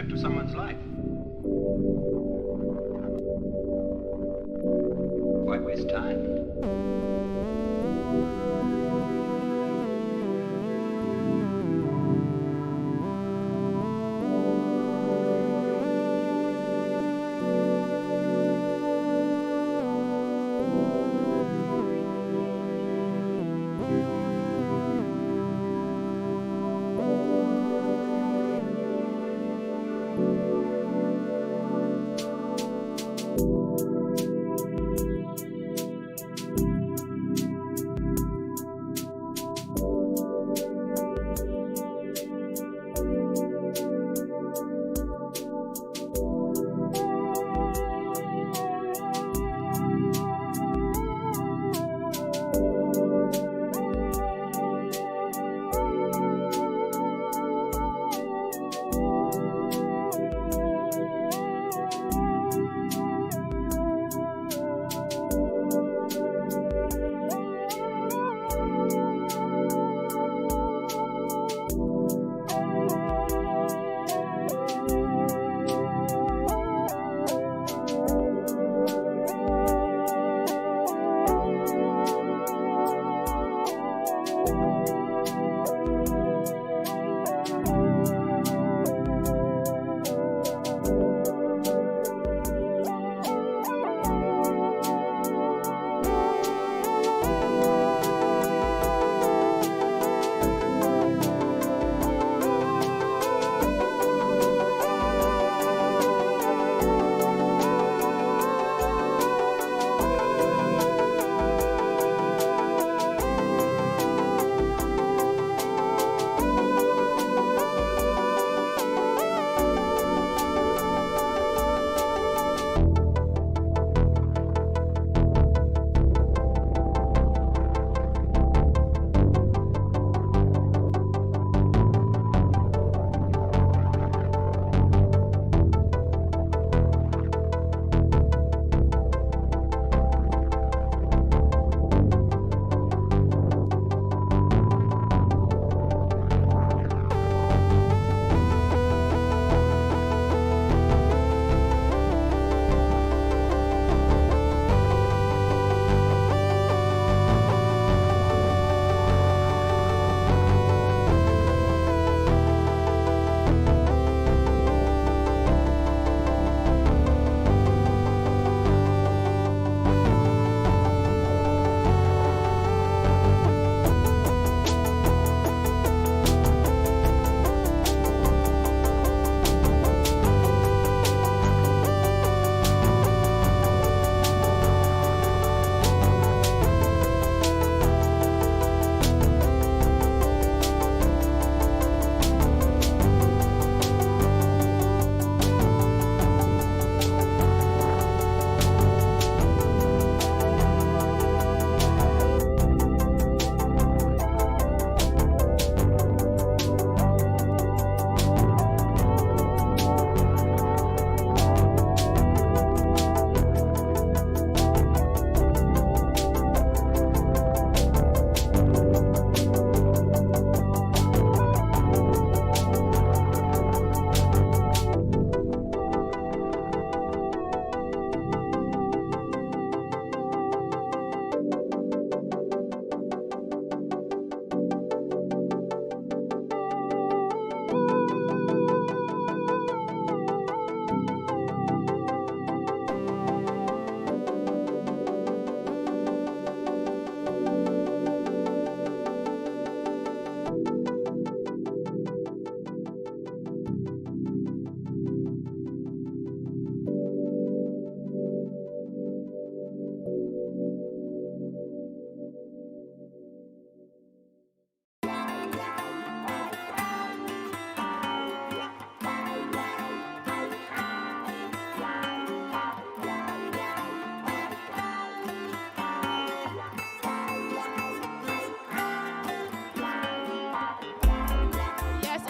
aspect of someone's life. Why waste time?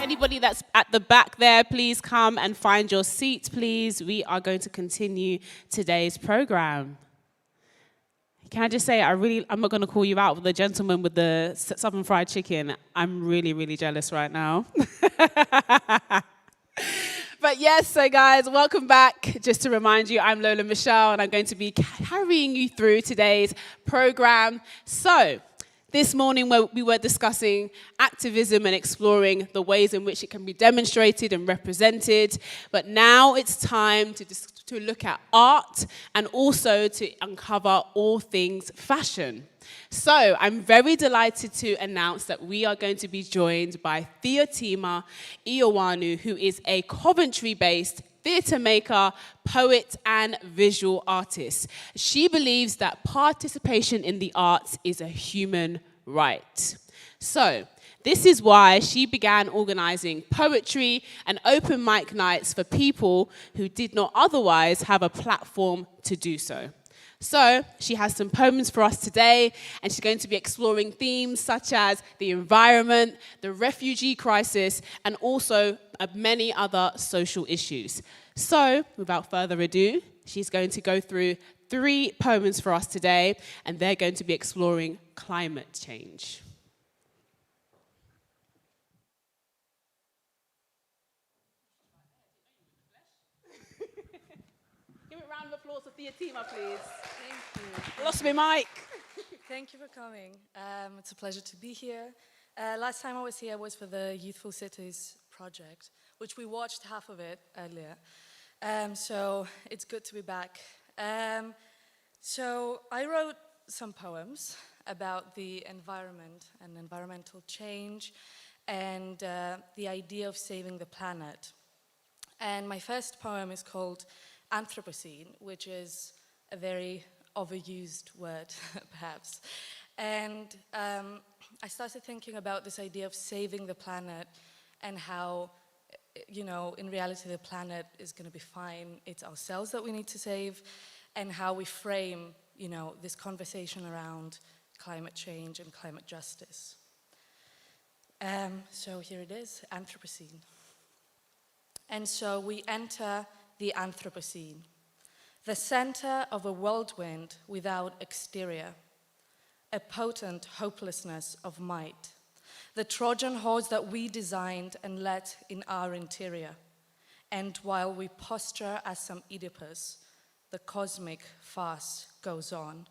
Anybody that's at the back there, please come and find your seat, please. We are going to continue today's program. Can I just say, I'm not going to call you out, but the gentleman with the Southern fried chicken, I'm really, really jealous right now. But Yes, so guys, welcome back. Just to remind you, I'm Lola Michelle, and I'm going to be carrying you through today's program. So, this morning we were discussing activism and exploring the ways in which it can be demonstrated and represented. But now it's time to look at art and also to uncover all things fashion. So I'm very delighted to announce that we are going to be joined by Theotima Ioannou, who is a Coventry-based theatre maker, poet, and visual artist. She believes that participation in the arts is a human right. So this is why she began organizing poetry and open mic nights for people who did not otherwise have a platform to do so. So she has some poems for us today, and she's going to be exploring themes such as the environment, the refugee crisis, and also many other social issues. So, without further ado, she's going to go through 3 poems for us today, and they're going to be exploring climate change. Give a round of applause for Theotima, please. Thank you. Lost my mic. Thank you for coming. It's a pleasure to be here. Last time I was here was for the Youthful Cities project, which we watched half of it earlier. So it's good to be back. So I wrote some poems about the environment and environmental change and the idea of saving the planet. And my first poem is called Anthropocene, which is a very overused word, perhaps. And I started thinking about this idea of saving the planet and how, you know, in reality the planet is going to be fine. It's ourselves that we need to save, and how we frame, you know, this conversation around climate change and climate justice. So here it is, Anthropocene. And so we enter the Anthropocene, the center of a whirlwind without exterior, a potent hopelessness of might, the Trojan horse that we designed and let in our interior. And while we posture as some Oedipus, the cosmic farce goes on.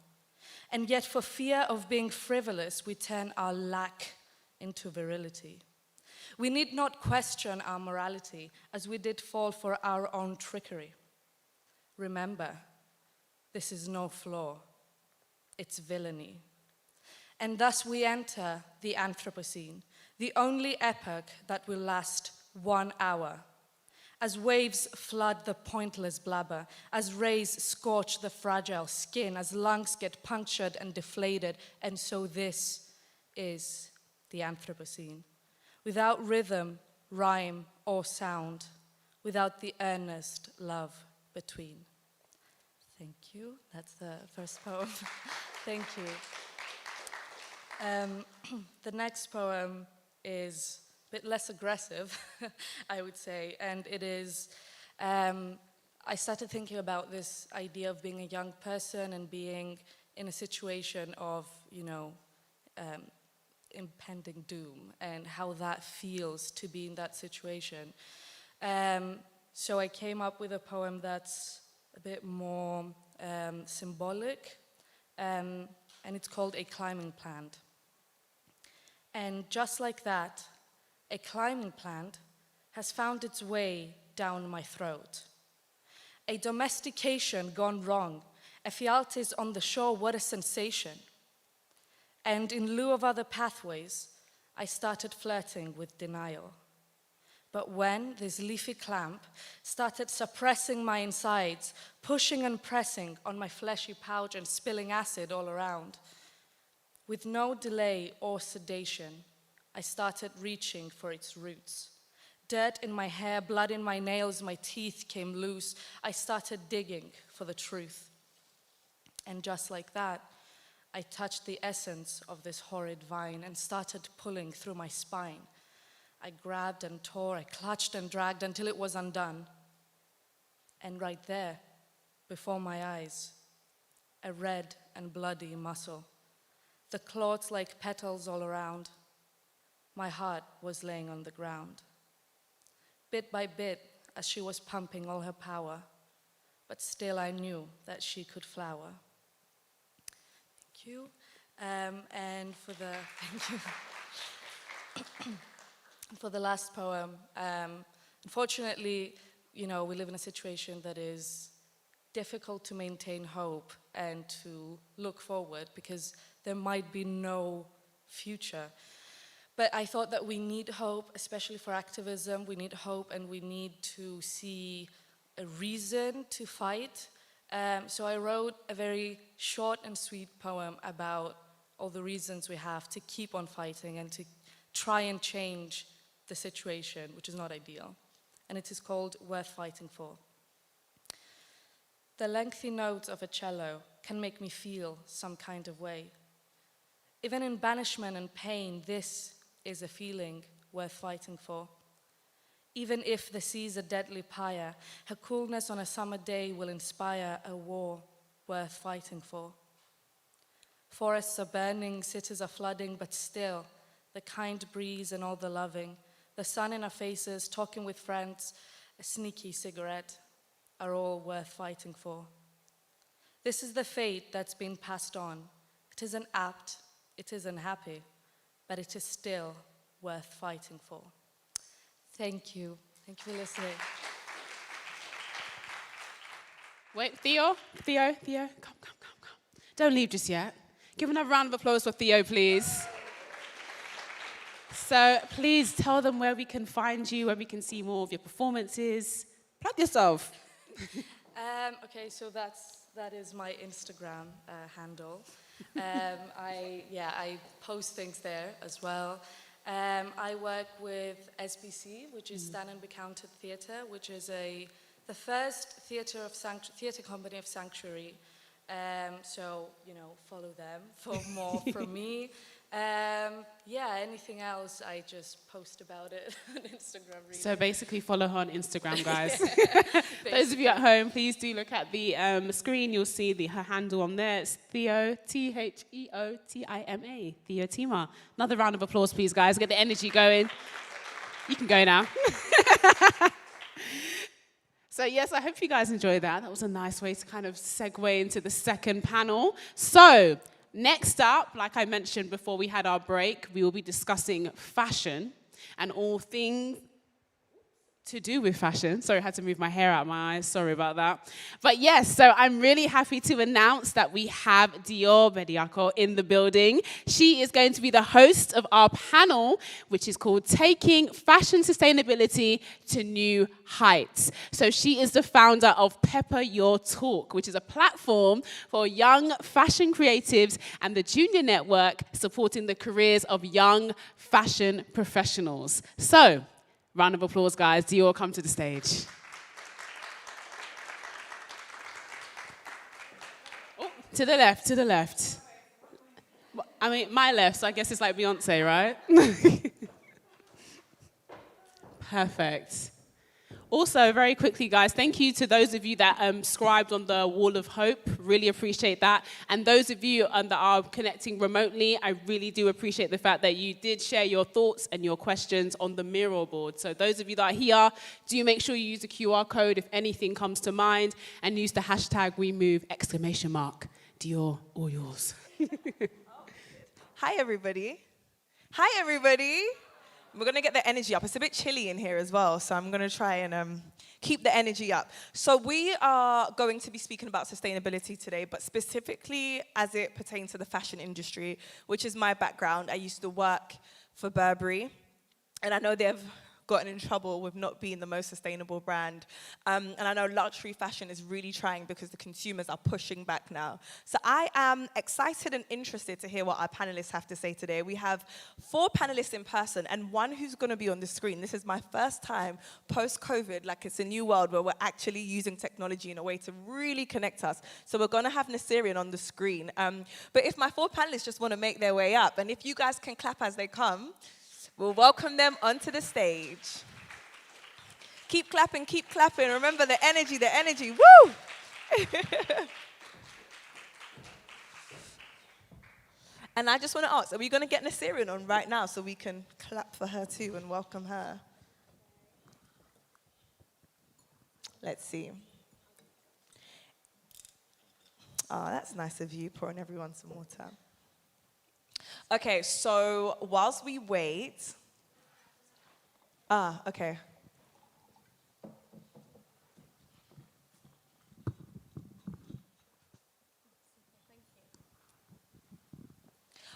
And yet for fear of being frivolous, we turn our lack into virility. We need not question our morality, as we did fall for our own trickery. Remember, this is no flaw, it's villainy. And thus we enter the Anthropocene, the only epoch that will last 1 hour. As waves flood the pointless blabber, as rays scorch the fragile skin, as lungs get punctured and deflated, and so this is the Anthropocene. Without rhythm, rhyme, or sound, without the earnest love between. Thank you. That's the first poem. Thank you. The next poem is a bit less aggressive, I would say, and it is, I started thinking about this idea of being a young person and being in a situation of, you know, impending doom and how that feels to be in that situation. So I came up with a poem that's a bit more symbolic, and it's called A Climbing Plant. And just like that, a climbing plant has found its way down my throat. A domestication gone wrong. Ephialtes on the shore, what a sensation. And in lieu of other pathways, I started flirting with denial. But when this leafy clamp started suppressing my insides, pushing and pressing on my fleshy pouch and spilling acid all around, with no delay or sedation, I started reaching for its roots. Dirt in my hair, blood in my nails, my teeth came loose. I started digging for the truth. And just like that, I touched the essence of this horrid vine and started pulling through my spine. I grabbed and tore, I clutched and dragged until it was undone. And right there, before my eyes, a red and bloody muscle. The claws like petals all around. My heart was laying on the ground. Bit by bit, as she was pumping all her power, but still I knew that she could flower. Thank you. And for the, thank you. For the last poem, unfortunately, you know, we live in a situation that is difficult to maintain hope and to look forward because there might be no future. But I thought that we need hope, especially for activism. We need hope and we need to see a reason to fight. So I wrote a very short and sweet poem about all the reasons we have to keep on fighting and to try and change the situation, which is not ideal. And it is called Worth Fighting For. The lengthy notes of a cello can make me feel some kind of way. Even in banishment and pain, this is a feeling worth fighting for. Even if the sea's a deadly pyre, her coolness on a summer day will inspire a war worth fighting for. Forests are burning, cities are flooding, but still, the kind breeze and all the loving, the sun in our faces, talking with friends, a sneaky cigarette, are all worth fighting for. This is the fate that's been passed on. It isn't apt, it isn't happy, but it is still worth fighting for. Thank you. Thank you for listening. Wait, Theo, come. Don't leave just yet. Give another round of applause for Theo, please. So please tell them where we can find you, where we can see more of your performances. Plug yourself. Okay, so that is my Instagram handle. I post things there as well. I work with SBC, which is Stand and Be Counted Theatre, which is the first theatre company of Sanctuary. So, you know, follow them for more from me. Anything else, I just post about it on Instagram. Really. So basically follow her on Instagram, guys. Those of you at home, please do look at the screen. You'll see her handle on there. It's Theo, Theotima, Theotima. Another round of applause, please, guys. Get the energy going. You can go now. So yes, I hope you guys enjoyed that. That was a nice way to kind of segue into the second panel. So next up, like I mentioned before we had our break, we will be discussing fashion and all things to do with fashion. Sorry, I had to move my hair out of my eyes. Sorry about that. But yes, so I'm really happy to announce that we have Dior Bediako in the building. She is going to be the host of our panel, which is called Taking Fashion Sustainability to New Heights. So she is the founder of Pepper Your Talk, which is a platform for young fashion creatives and the Junior Network supporting the careers of young fashion professionals. So, round of applause, guys. Dior, come to the stage. Oh, to the left. I mean, my left, so I guess it's like Beyonce, right? Perfect. Also, very quickly, guys, thank you to those of you that scribed on the Wall of Hope. Really appreciate that. And those of you that are connecting remotely, I really do appreciate the fact that you did share your thoughts and your questions on the Miro board. So those of you that are here, do make sure you use the QR code if anything comes to mind, and use the hashtag WeMove, ! Dior, all yours. Hi, everybody. We're going to get the energy up. It's a bit chilly in here as well, so I'm going to try and keep the energy up. So we are going to be speaking about sustainability today, but specifically as it pertains to the fashion industry, which is my background. I used to work for Burberry, and I know they've gotten in trouble with not being the most sustainable brand. And I know luxury fashion is really trying because the consumers are pushing back now. So I am excited and interested to hear what our panelists have to say today. We have 4 panelists in person and one who's going to be on the screen. This is my first time post-COVID, like it's a new world where we're actually using technology in a way to really connect us. So we're going to have Naserian on the screen. But if my 4 panelists just want to make their way up, and if you guys can clap as they come, we'll welcome them onto the stage. Keep clapping. Remember the energy. Woo! And I just want to ask, are we going to get Naserian on right now so we can clap for her too and welcome her? Let's see. Oh, that's nice of you, pouring everyone some water. Okay, so whilst we wait... okay.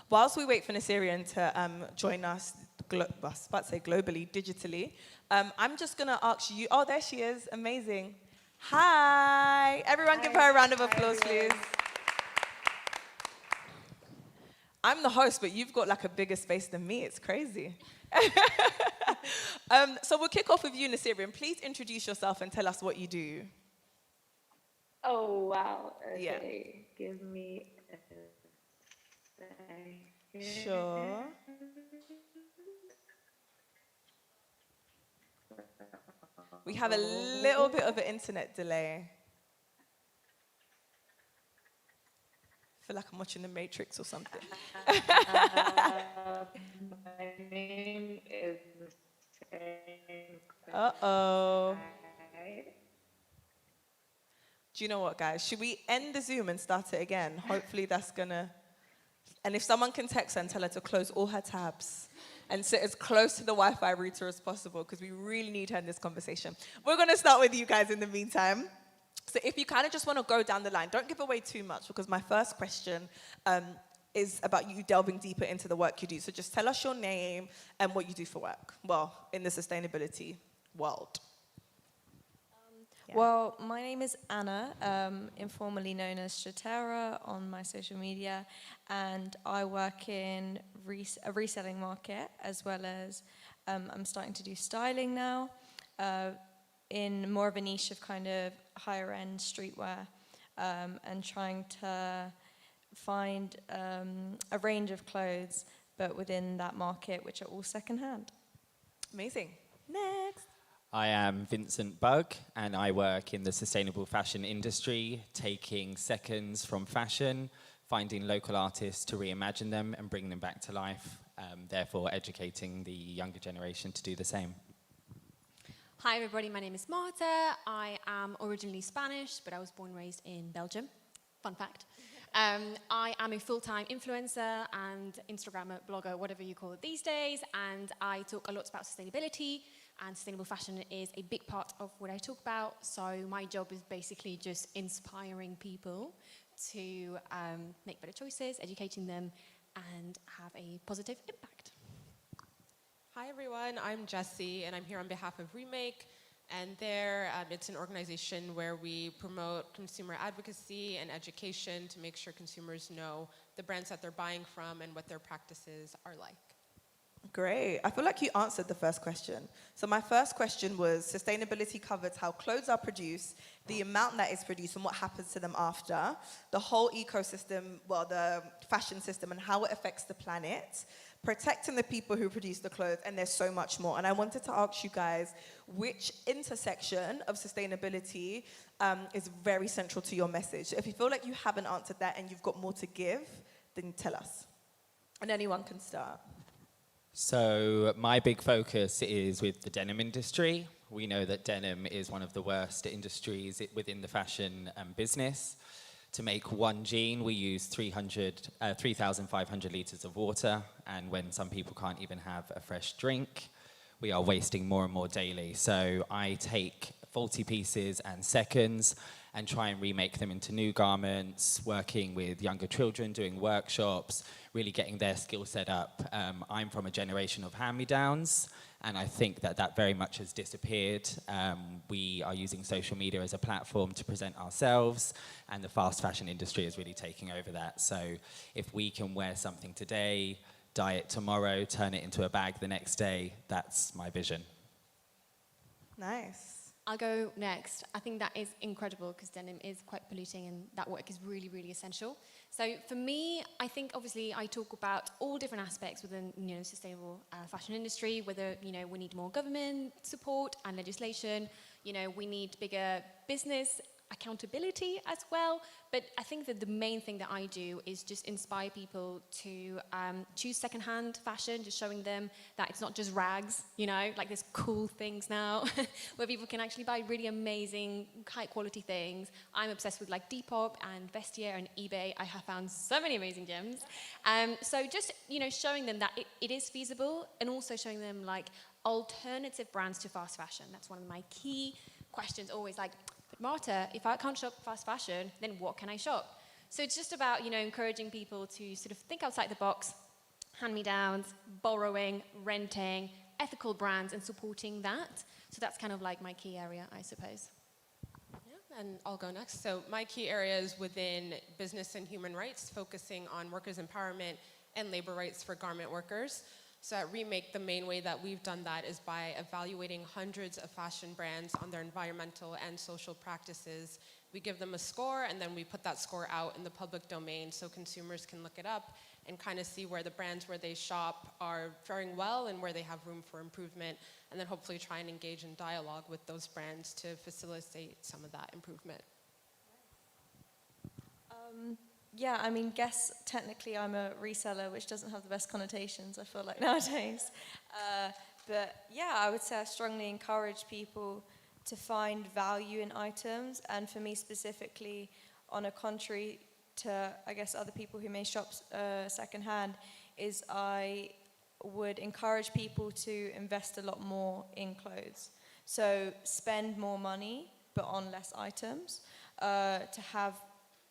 Whilst we wait for Naserian to join us, I was about to say globally, digitally, I'm just going to ask you... Oh, there she is. Amazing. Hi. Everyone give her a round of applause, please. I'm the host, but you've got like a bigger space than me. It's crazy. So we'll kick off with you, Naserian. Please introduce yourself and tell us what you do. Oh, wow. Yeah. Okay. Give me a second. Sure. We have a little bit of an internet delay. I feel like I'm watching The Matrix or something. My name is Uh-oh. Do you know what, guys? Should we end the Zoom and start it again? Hopefully that's gonna... And if someone can text her and tell her to close all her tabs and sit as close to the Wi-Fi router as possible, because we really need her in this conversation. We're gonna start with you guys in the meantime. So if you kind of just want to go down the line, don't give away too much, because my first question is about you delving deeper into the work you do. So just tell us your name and what you do for work, well, in the sustainability world. Yeah. Well, my name is Anna, informally known as Strateraa on my social media, and I work in a reselling market, as well as I'm starting to do styling now, in more of a niche of kind of higher end streetwear, and trying to find a range of clothes, but within that market, which are all secondhand. Amazing. Next. I am Vincent Bugg, and I work in the sustainable fashion industry, taking seconds from fashion, finding local artists to reimagine them and bring them back to life, therefore educating the younger generation to do the same. Hi everybody, my name is Marta. I am originally Spanish, but I was born and raised in Belgium. Fun fact. I am a full-time influencer and Instagrammer, blogger, whatever you call it these days, and I talk a lot about sustainability, and sustainable fashion is a big part of what I talk about. So my job is basically just inspiring people to make better choices, educating them, and have a positive impact. Hi everyone, I'm Jessie, and I'm here on behalf of Remake. And it's an organization where we promote consumer advocacy and education to make sure consumers know the brands that they're buying from and what their practices are like. Great. I feel like you answered the first question. So my first question was, sustainability covers how clothes are produced, the amount that is produced, and what happens to them after, the whole ecosystem, well, the fashion system, and how it affects the planet, protecting the people who produce the clothes, and there's so much more. And I wanted to ask you guys, which intersection of sustainability is very central to your message? If you feel like you haven't answered that and you've got more to give, then tell us. And anyone can start. So my big focus is with the denim industry. We know that denim is one of the worst industries within the fashion business. To make one jean, we use 3,500 litres of water, and when some people can't even have a fresh drink, we are wasting more and more daily. So I take faulty pieces and seconds and try and remake them into new garments, working with younger children, doing workshops, really getting their skill set up. I'm from a generation of hand-me-downs, and I think that very much has disappeared. We are using social media as a platform to present ourselves, and the fast fashion industry is really taking over that. So if we can wear something today, dye it tomorrow, turn it into a bag the next day, that's my vision. Nice. I'll go next. I think that is incredible because denim is quite polluting and that work is really, really essential. So for me, I think obviously I talk about all different aspects within sustainable fashion industry, whether we need more government support and legislation, we need bigger business accountability as well. But I think that the main thing that I do is just inspire people to choose secondhand fashion, just showing them that it's not just rags, you know, like there's cool things now where people can actually buy really amazing, high quality things. I'm obsessed with like Depop and Vestiaire and eBay. I have found so many amazing gems. So just, you know, showing them that it is feasible, and also showing them like alternative brands to fast fashion. That's one of my key questions always, like, but Marta, if I can't shop fast fashion, then what can I shop? So it's just about, you know, encouraging people to sort of think outside the box, hand-me-downs, borrowing, renting, ethical brands, and supporting that. So that's kind of like my key area, I suppose. Yeah, and I'll go next. So my key area is within business and human rights, focusing on workers' empowerment and labor rights for garment workers. So at Remake, the main way that we've done that is by evaluating hundreds of fashion brands on their environmental and social practices. We give them a score, and then we put that score out in the public domain so consumers can look it up and kind of see where the brands where they shop are faring well and where they have room for improvement, and then hopefully try and engage in dialogue with those brands to facilitate some of that improvement. Yeah, I mean, guess technically I'm a reseller, which doesn't have the best connotations, I feel like, nowadays. But yeah, I would say I strongly encourage people to find value in items. And for me specifically, on a contrary to, I guess, other people who may shop secondhand, is I would encourage people to invest a lot more in clothes. So spend more money, but on less items, to have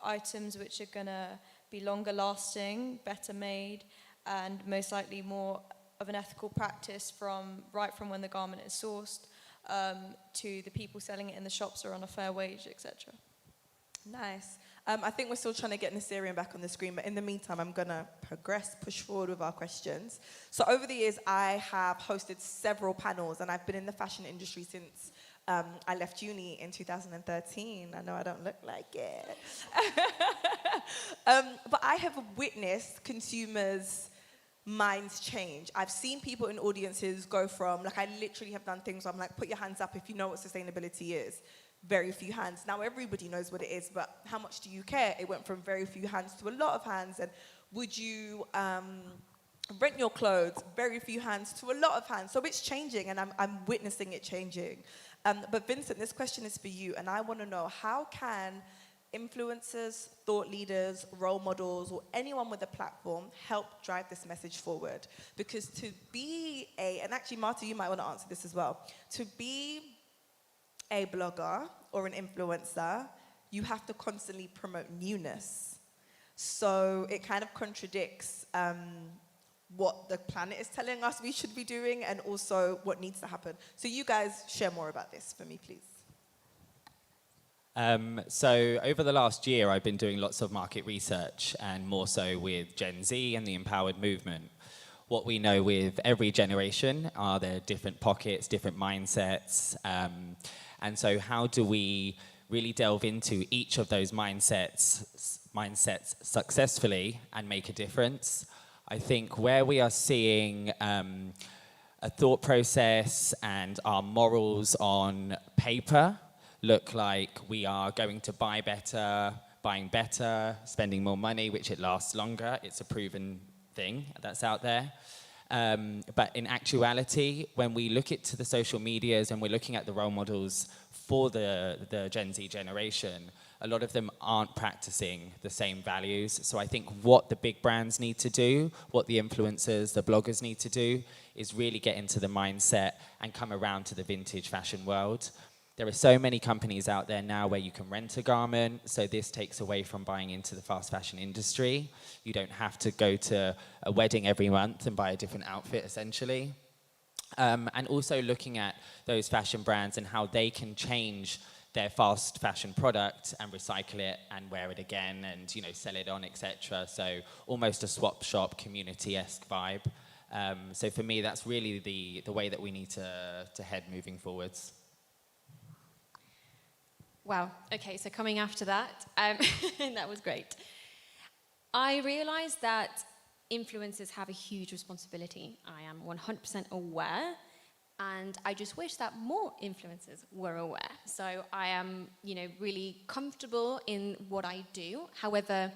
items which are going to be longer lasting, better made, and most likely more of an ethical practice right from when the garment is sourced to the people selling it in the shops or on a fair wage, etc. Nice. I think we're still trying to get Naserian back on the screen, but in the meantime, I'm going to push forward with our questions. So over the years, I have hosted several panels, and I've been in the fashion industry since I left uni in 2013. I know I don't look like it. But I have witnessed consumers' minds change. I've seen people in audiences go from, like, I literally have done things where I'm like, put your hands up if you know what sustainability is. Very few hands. Now everybody knows what it is, but how much do you care? It went from very few hands to a lot of hands. And would you rent your clothes? Very few hands to a lot of hands. So it's changing, and I'm witnessing it changing. But Vincent, this question is for you, and I want to know, how can influencers, thought leaders, role models, or anyone with a platform help drive this message forward? Because to be and actually Marta, you might want to answer this as well, to be a blogger or an influencer, you have to constantly promote newness. So it kind of contradicts what the planet is telling us we should be doing, and also what needs to happen. So you guys share more about this for me, please. So over the last year, I've been doing lots of market research, and more so with Gen Z and the empowered movement. What we know with every generation are there different pockets, different mindsets, and so how do we really delve into each of those mindsets successfully and make a difference? I think where we are seeing a thought process and our morals on paper look like we are going to buy better, buying better, spending more money, which it lasts longer. It's a proven thing that's out there. But in actuality, when we look into the social medias and we're looking at the role models for the Gen Z generation, a lot of them aren't practicing the same values. So I think what the big brands need to do, what the influencers, the bloggers need to do, is really get into the mindset and come around to the vintage fashion world. There are so many companies out there now where you can rent a garment, so this takes away from buying into the fast fashion industry. You don't have to go to a wedding every month and buy a different outfit, essentially. And also looking at those fashion brands and how they can change their fast fashion product and recycle it and wear it again and, you know, sell it on, etc. So almost a swap shop, community-esque vibe. So for me, that's really the way that we need to head moving forwards. Wow, okay, so coming after that, that was great. I realized that influencers have a huge responsibility. I am 100% aware, And I just wish that more influencers were aware. So I am, really comfortable in what I do. However,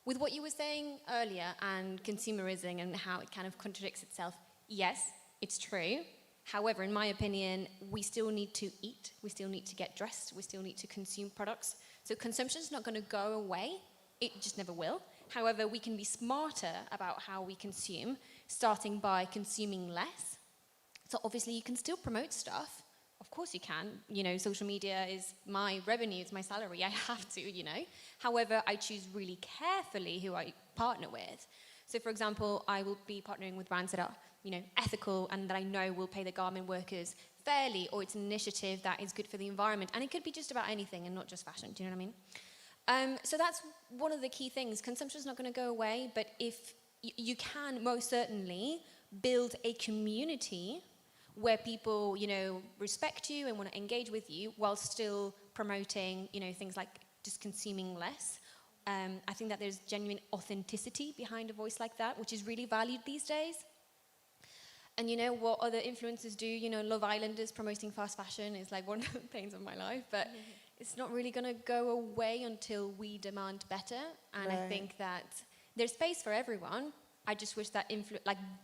with what you were saying earlier and consumerism and how it kind of contradicts itself, yes, it's true. However, in my opinion, we still need to eat, we still need to get dressed, we still need to consume products. So consumption is not going to go away, it just never will. However, we can be smarter about how we consume, starting by consuming less. So obviously you can still promote stuff. Of course you can. Social media is my revenue, it's my salary, I have to, However, I choose really carefully who I partner with. So for example, I will be partnering with brands that are ethical and that I know will pay the garment workers fairly, or it's an initiative that is good for the environment. And it could be just about anything and not just fashion, do you know what I mean? So that's one of the key things. Consumption is not going to go away, but if you can most certainly build a community where people, respect you and want to engage with you while still promoting, things like just consuming less. I think that there's genuine authenticity behind a voice like that, which is really valued these days. And what other influencers do, Love Islanders promoting fast fashion is like one of the pains of my life, but it's not really going to go away until we demand better. And I think that there's space for everyone. I just wish that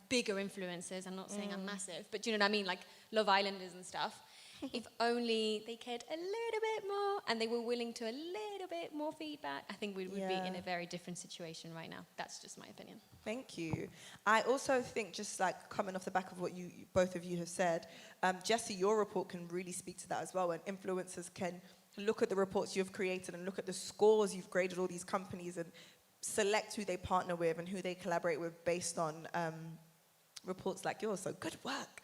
bigger influencers, I'm not saying I'm massive, but do you know what I mean? Like Love Islanders and stuff. If only they cared a little bit more and they were willing to a little bit more feedback, I think we would be in a very different situation right now. That's just my opinion. Thank you. I also think, just like coming off the back of what you both of you have said, Jesse, your report can really speak to that as well. And influencers can look at the reports you've created and look at the scores you've graded all these companies and select who they partner with and who they collaborate with based on reports like yours. So good work.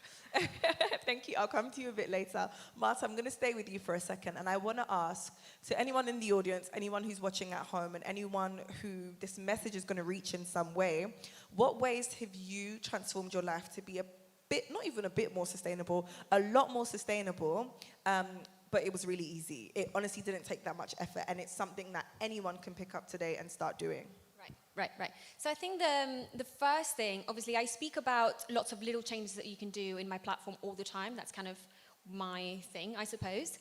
Thank you. I'll come to you a bit later. Marta, I'm going to stay with you for a second, and I want to ask to anyone in the audience, anyone who's watching at home, and anyone who this message is going to reach in some way, what ways have you transformed your life to be a bit, not even a bit more sustainable, a lot more sustainable, but it was really easy. It honestly didn't take that much effort, and it's something that anyone can pick up today and start doing. Right. So I think the first thing, obviously I speak about lots of little changes that you can do in my platform all the time. That's kind of my thing, I suppose.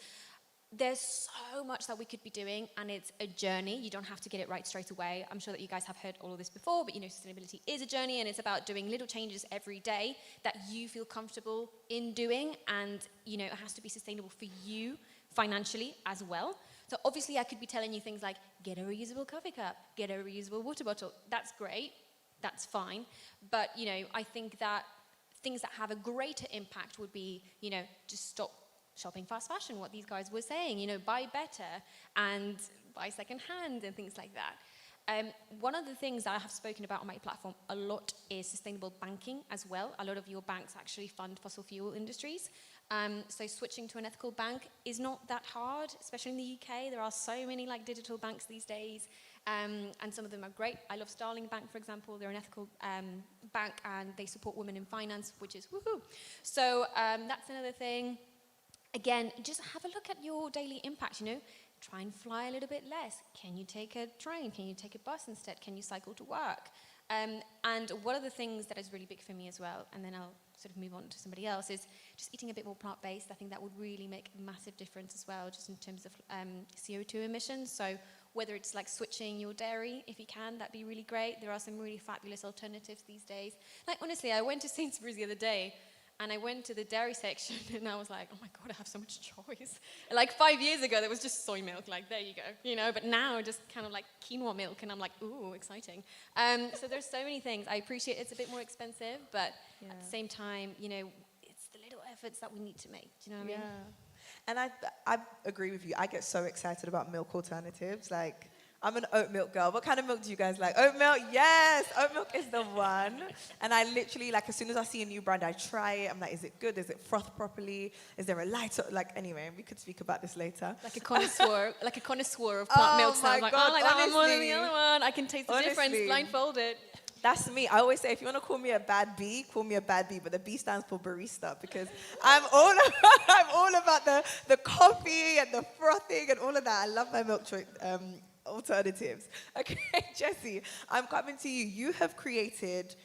There's so much that we could be doing, and it's a journey. You don't have to get it right straight away. I'm sure that you guys have heard all of this before, but sustainability is a journey, and it's about doing little changes every day that you feel comfortable in doing, and it has to be sustainable for you financially as well. So obviously I could be telling you things like, get a reusable coffee cup, get a reusable water bottle. That's great, that's fine. But, I think that things that have a greater impact would be, just stop shopping fast fashion, what these guys were saying, buy better and buy secondhand and things like that. One of the things that I have spoken about on my platform a lot is sustainable banking as well. A lot of your banks actually fund fossil fuel industries. So switching to an ethical bank is not that hard, especially in the UK. There are so many digital banks these days, and some of them are great. I love Starling Bank, for example. They're an ethical bank, and they support women in finance, which is woohoo. So that's another thing. Again, just have a look at your daily impact, Try and fly a little bit less. Can you take a train? Can you take a bus instead? Can you cycle to work? And one of the things that is really big for me as well, and then I'll sort of move on to somebody else, is just eating a bit more plant-based. I think that would really make a massive difference as well, just in terms of CO2 emissions. So whether it's switching your dairy, if you can, that'd be really great. There are some really fabulous alternatives these days. Honestly, I went to Sainsbury's the other day, and I went to the dairy section, and I was like, oh my God, I have so much choice. 5 years ago, there was just soy milk, there you go, but now just kind of quinoa milk, and I'm like, ooh, exciting. So there's so many things. I appreciate it's a bit more expensive, but at the same time, it's the little efforts that we need to make. Do you know what I mean? And I agree with you. I get so excited about milk alternatives. I'm an oat milk girl. What kind of milk do you guys like? Oat milk? Yes! Oat milk is the one. And I literally, as soon as I see a new brand, I try it. I'm like, is it good? Is it frothed properly? Is there a light? Anyway, we could speak about this later. Like a connoisseur of plant milk. So I'm like, God, I like that one more than the other one. I can taste the difference blindfolded. That's me. I always say, if you want to call me a bad bee, call me a bad bee. But the B stands for barista, because I'm all about the coffee and the frothing and all of that. I love my milk choice. Alternatives. Okay, Jessie, I'm coming to you. You have created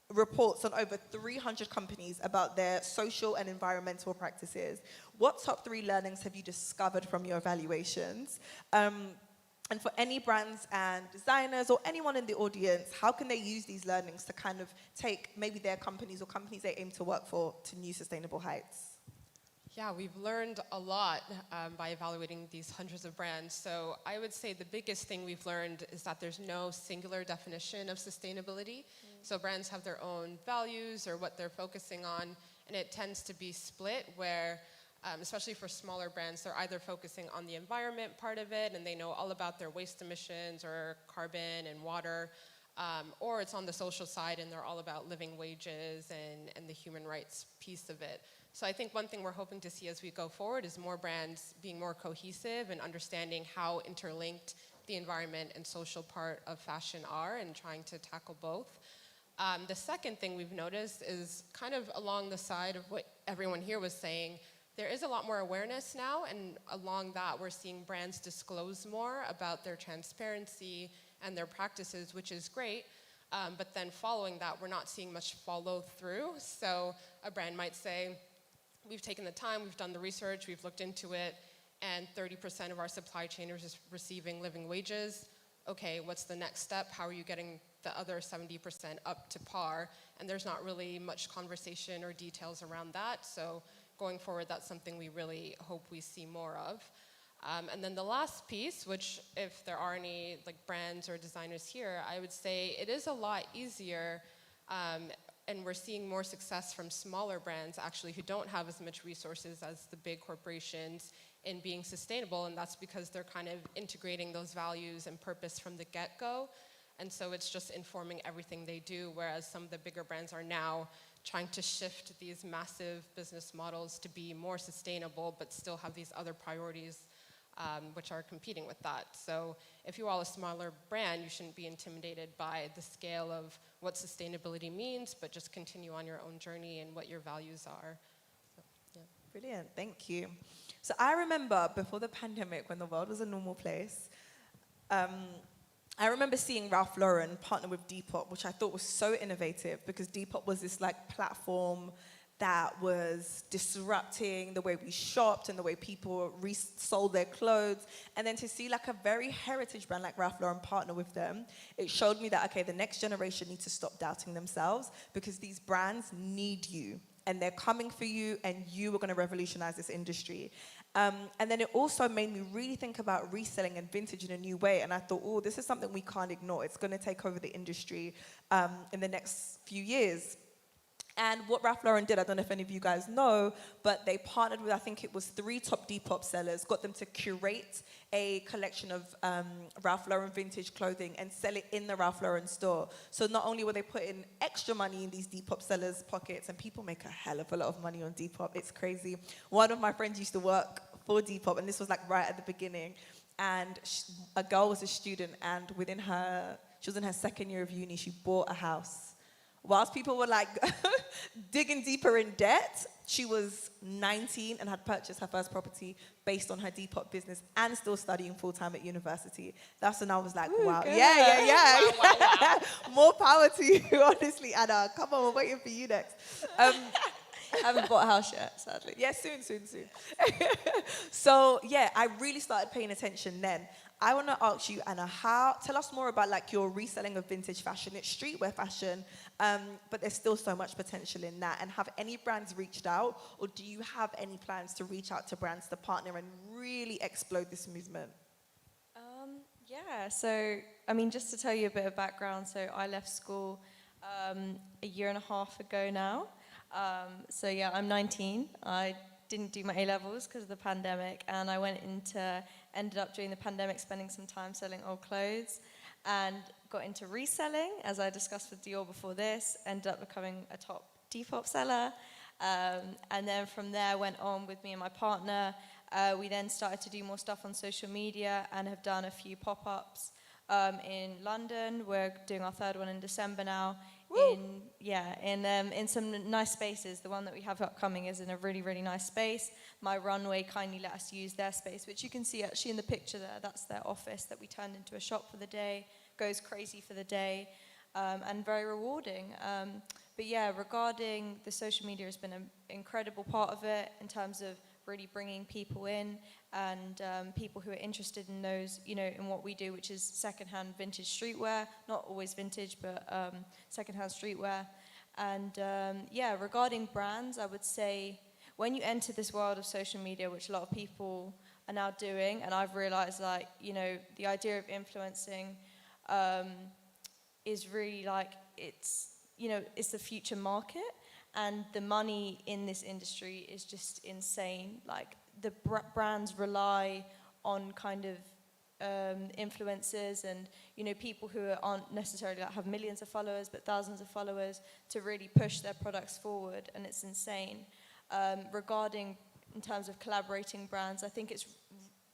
reports on over 300 companies about their social and environmental practices. What top 3 learnings have you discovered from your evaluations? And for any brands and designers or anyone in the audience, how can they use these learnings to kind of take maybe their companies or companies they aim to work for to new sustainable heights? Yeah, we've learned a lot by evaluating these hundreds of brands. So I would say the biggest thing we've learned is that there's no singular definition of sustainability. So brands have their own values or what they're focusing on, and it tends to be split where, especially for smaller brands, they're either focusing on the environment part of it and they know all about their waste emissions or carbon and water, or it's on the social side and they're all about living wages and the human rights piece of it. So I think one thing we're hoping to see as we go forward is more brands being more cohesive and understanding how interlinked the environment and social part of fashion are and trying to tackle both. The second thing we've noticed is kind of along the side of what everyone here was saying. There is a lot more awareness now, and along that we're seeing brands disclose more about their transparency and their practices, which is great. But then following that, we're not seeing much follow through. So a brand might say, we've taken the time, we've done the research, we've looked into it, and 30% of our supply chain is receiving living wages. Okay, what's the next step? How are you getting the other 70% up to par? And there's not really much conversation or details around that. So going forward, that's something we really hope we see more of. And then the last piece, which if there are any like brands or designers here, I would say it is a lot easier, and we're seeing more success from smaller brands actually who don't have as much resources as the big corporations in being sustainable, and that's because they're kind of integrating those values and purpose from the get-go. And so it's just informing everything they do, whereas some of the bigger brands are now trying to shift these massive business models to be more sustainable, but still have these other priorities which are competing with that. So if you're all a smaller brand, you shouldn't be intimidated by the scale of what sustainability means, but just continue on your own journey and what your values are. So, yeah. Brilliant, thank you. So I remember before the pandemic, when the world was a normal place, I remember seeing Ralph Lauren partner with Depop, which I thought was so innovative because Depop was this like platform that was disrupting the way we shopped and the way people resold their clothes. And then to see like a very heritage brand like Ralph Lauren partner with them, it showed me that, okay, the next generation needs to stop doubting themselves because these brands need you and they're coming for you and you are going to revolutionize this industry. And then it also made me really think about reselling and vintage in a new way. And I thought, oh, this is something we can't ignore. It's going to take over the industry in the next few years. And what Ralph Lauren did, I don't know if any of you guys know, but they partnered with, I think it was 3 top Depop sellers, got them to curate a collection of Ralph Lauren vintage clothing and sell it in the Ralph Lauren store. So not only were they putting extra money in these Depop sellers' pockets, and people make a hell of a lot of money on Depop, it's crazy. One of my friends used to work for Depop, and this was like right at the beginning, and a girl was a student, and she was in her second year of uni, she bought a house. Whilst people were like digging deeper in debt, she was 19 and had purchased her first property based on her Depop business and still studying full-time at university. That's when I was like, wow, yeah. Wow. More power to you, honestly, Anna. Come on, we're waiting for you next. Haven't bought a house yet, sadly. Yeah, soon. So, yeah, I really started paying attention then. I want to ask you, Anna, tell us more about like your reselling of vintage fashion. It's streetwear fashion, but there's still so much potential in that. And have any brands reached out, or do you have any plans to reach out to brands to partner and really explode this movement? Yeah, so, I mean, just to tell you a bit of background, so I left school a year and a half ago now. So yeah, I'm 19. I didn't do my A-levels because of the pandemic, and I ended up during the pandemic spending some time selling old clothes and got into reselling, as I discussed with Dior before this, ended up becoming a top Depop seller. And then from there went on with me and my partner. We then started to do more stuff on social media and have done a few pop-ups in London. We're doing our 3rd one in December now. In some nice spaces. The one that we have upcoming is in a really, really nice space. My runway kindly let us use their space, which you can see actually in the picture there. That's their office that we turned into a shop for the day. Goes crazy for the day, and very rewarding. But yeah, regarding the social media has been an incredible part of it in terms of really bringing people in and people who are interested in those, you know, in what we do, which is secondhand vintage streetwear, not always vintage, but secondhand streetwear. And yeah, regarding brands, I would say when you enter this world of social media, which a lot of people are now doing, and I've realized, like, you know, the idea of influencing is really like, it's, you know, it's the future market, and the money in this industry is just insane. Like, the brands rely on kind of influencers and, you know, people who aren't necessarily like have millions of followers, but thousands of followers to really push their products forward, and it's insane. Regarding, in terms of collaborating brands, I think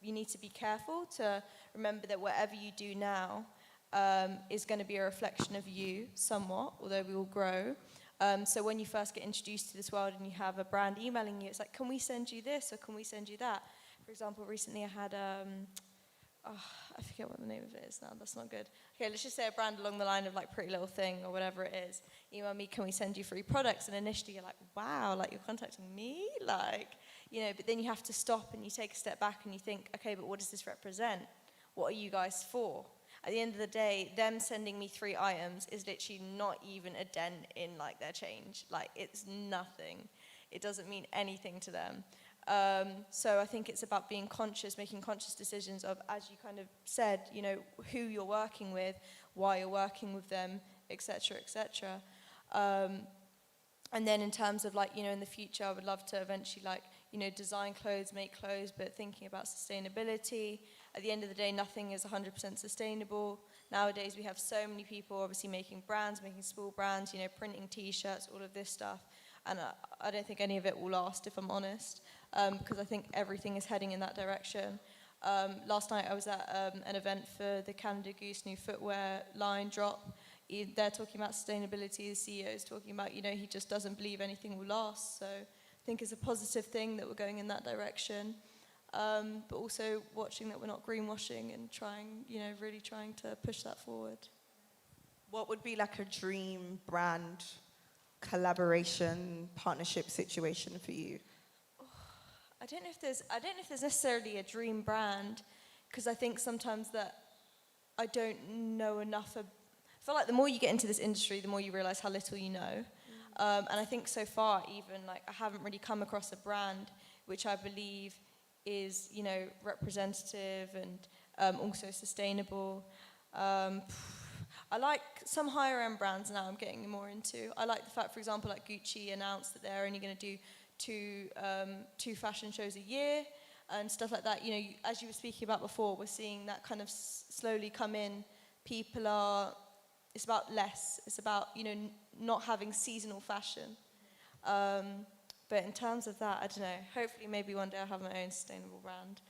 you need to be careful to remember that whatever you do now is going to be a reflection of you somewhat, although we will grow. So when you first get introduced to this world and you have a brand emailing you, it's like, can we send you this or can we send you that? For example, recently I had, I forget what the name of it is now, that's not good. Okay, let's just say a brand along the line of like Pretty Little Thing or whatever it is. Email me, can we send you free products? And initially you're like, wow, like you're contacting me? Like, you know, but then you have to stop and you take a step back and you think, okay, but what does this represent? What are you guys for? At the end of the day, them sending me 3 items is literally not even a dent in like their change. Like, it's nothing. It doesn't mean anything to them. So I think it's about being conscious, making conscious decisions of, as you kind of said, you know, who you're working with, why you're working with them, etc., etc. And then in terms of like, you know, in the future, I would love to eventually like, you know, design clothes, make clothes, but thinking about sustainability. At the end of the day, nothing is 100% sustainable. Nowadays, we have so many people obviously making brands, making small brands, you know, printing t-shirts, all of this stuff. And I don't think any of it will last, if I'm honest, because I think everything is heading in that direction. Last night, I was at an event for the Canada Goose new footwear line drop. They're talking about sustainability. The CEO is talking about, you know, he just doesn't believe anything will last. So I think it's a positive thing that we're going in that direction. But also watching that we're not greenwashing and trying, you know, really trying to push that forward. What would be like a dream brand collaboration partnership situation for you? I don't know if there's necessarily a dream brand, because I think sometimes that I don't know enough. I feel like the more you get into this industry, the more you realize how little you know. And I think so far, even like I haven't really come across a brand which I believe is, you know, representative and also sustainable. I like some higher end brands now I'm getting more into. I like the fact, for example, like Gucci announced that they're only going to do two fashion shows a year and stuff like that. You know, as you were speaking about before, we're seeing that kind of slowly come in. People are, it's about less. It's about, you know, not having seasonal fashion. But in terms of that, I don't know. Hopefully, maybe one day I'll have my own sustainable brand.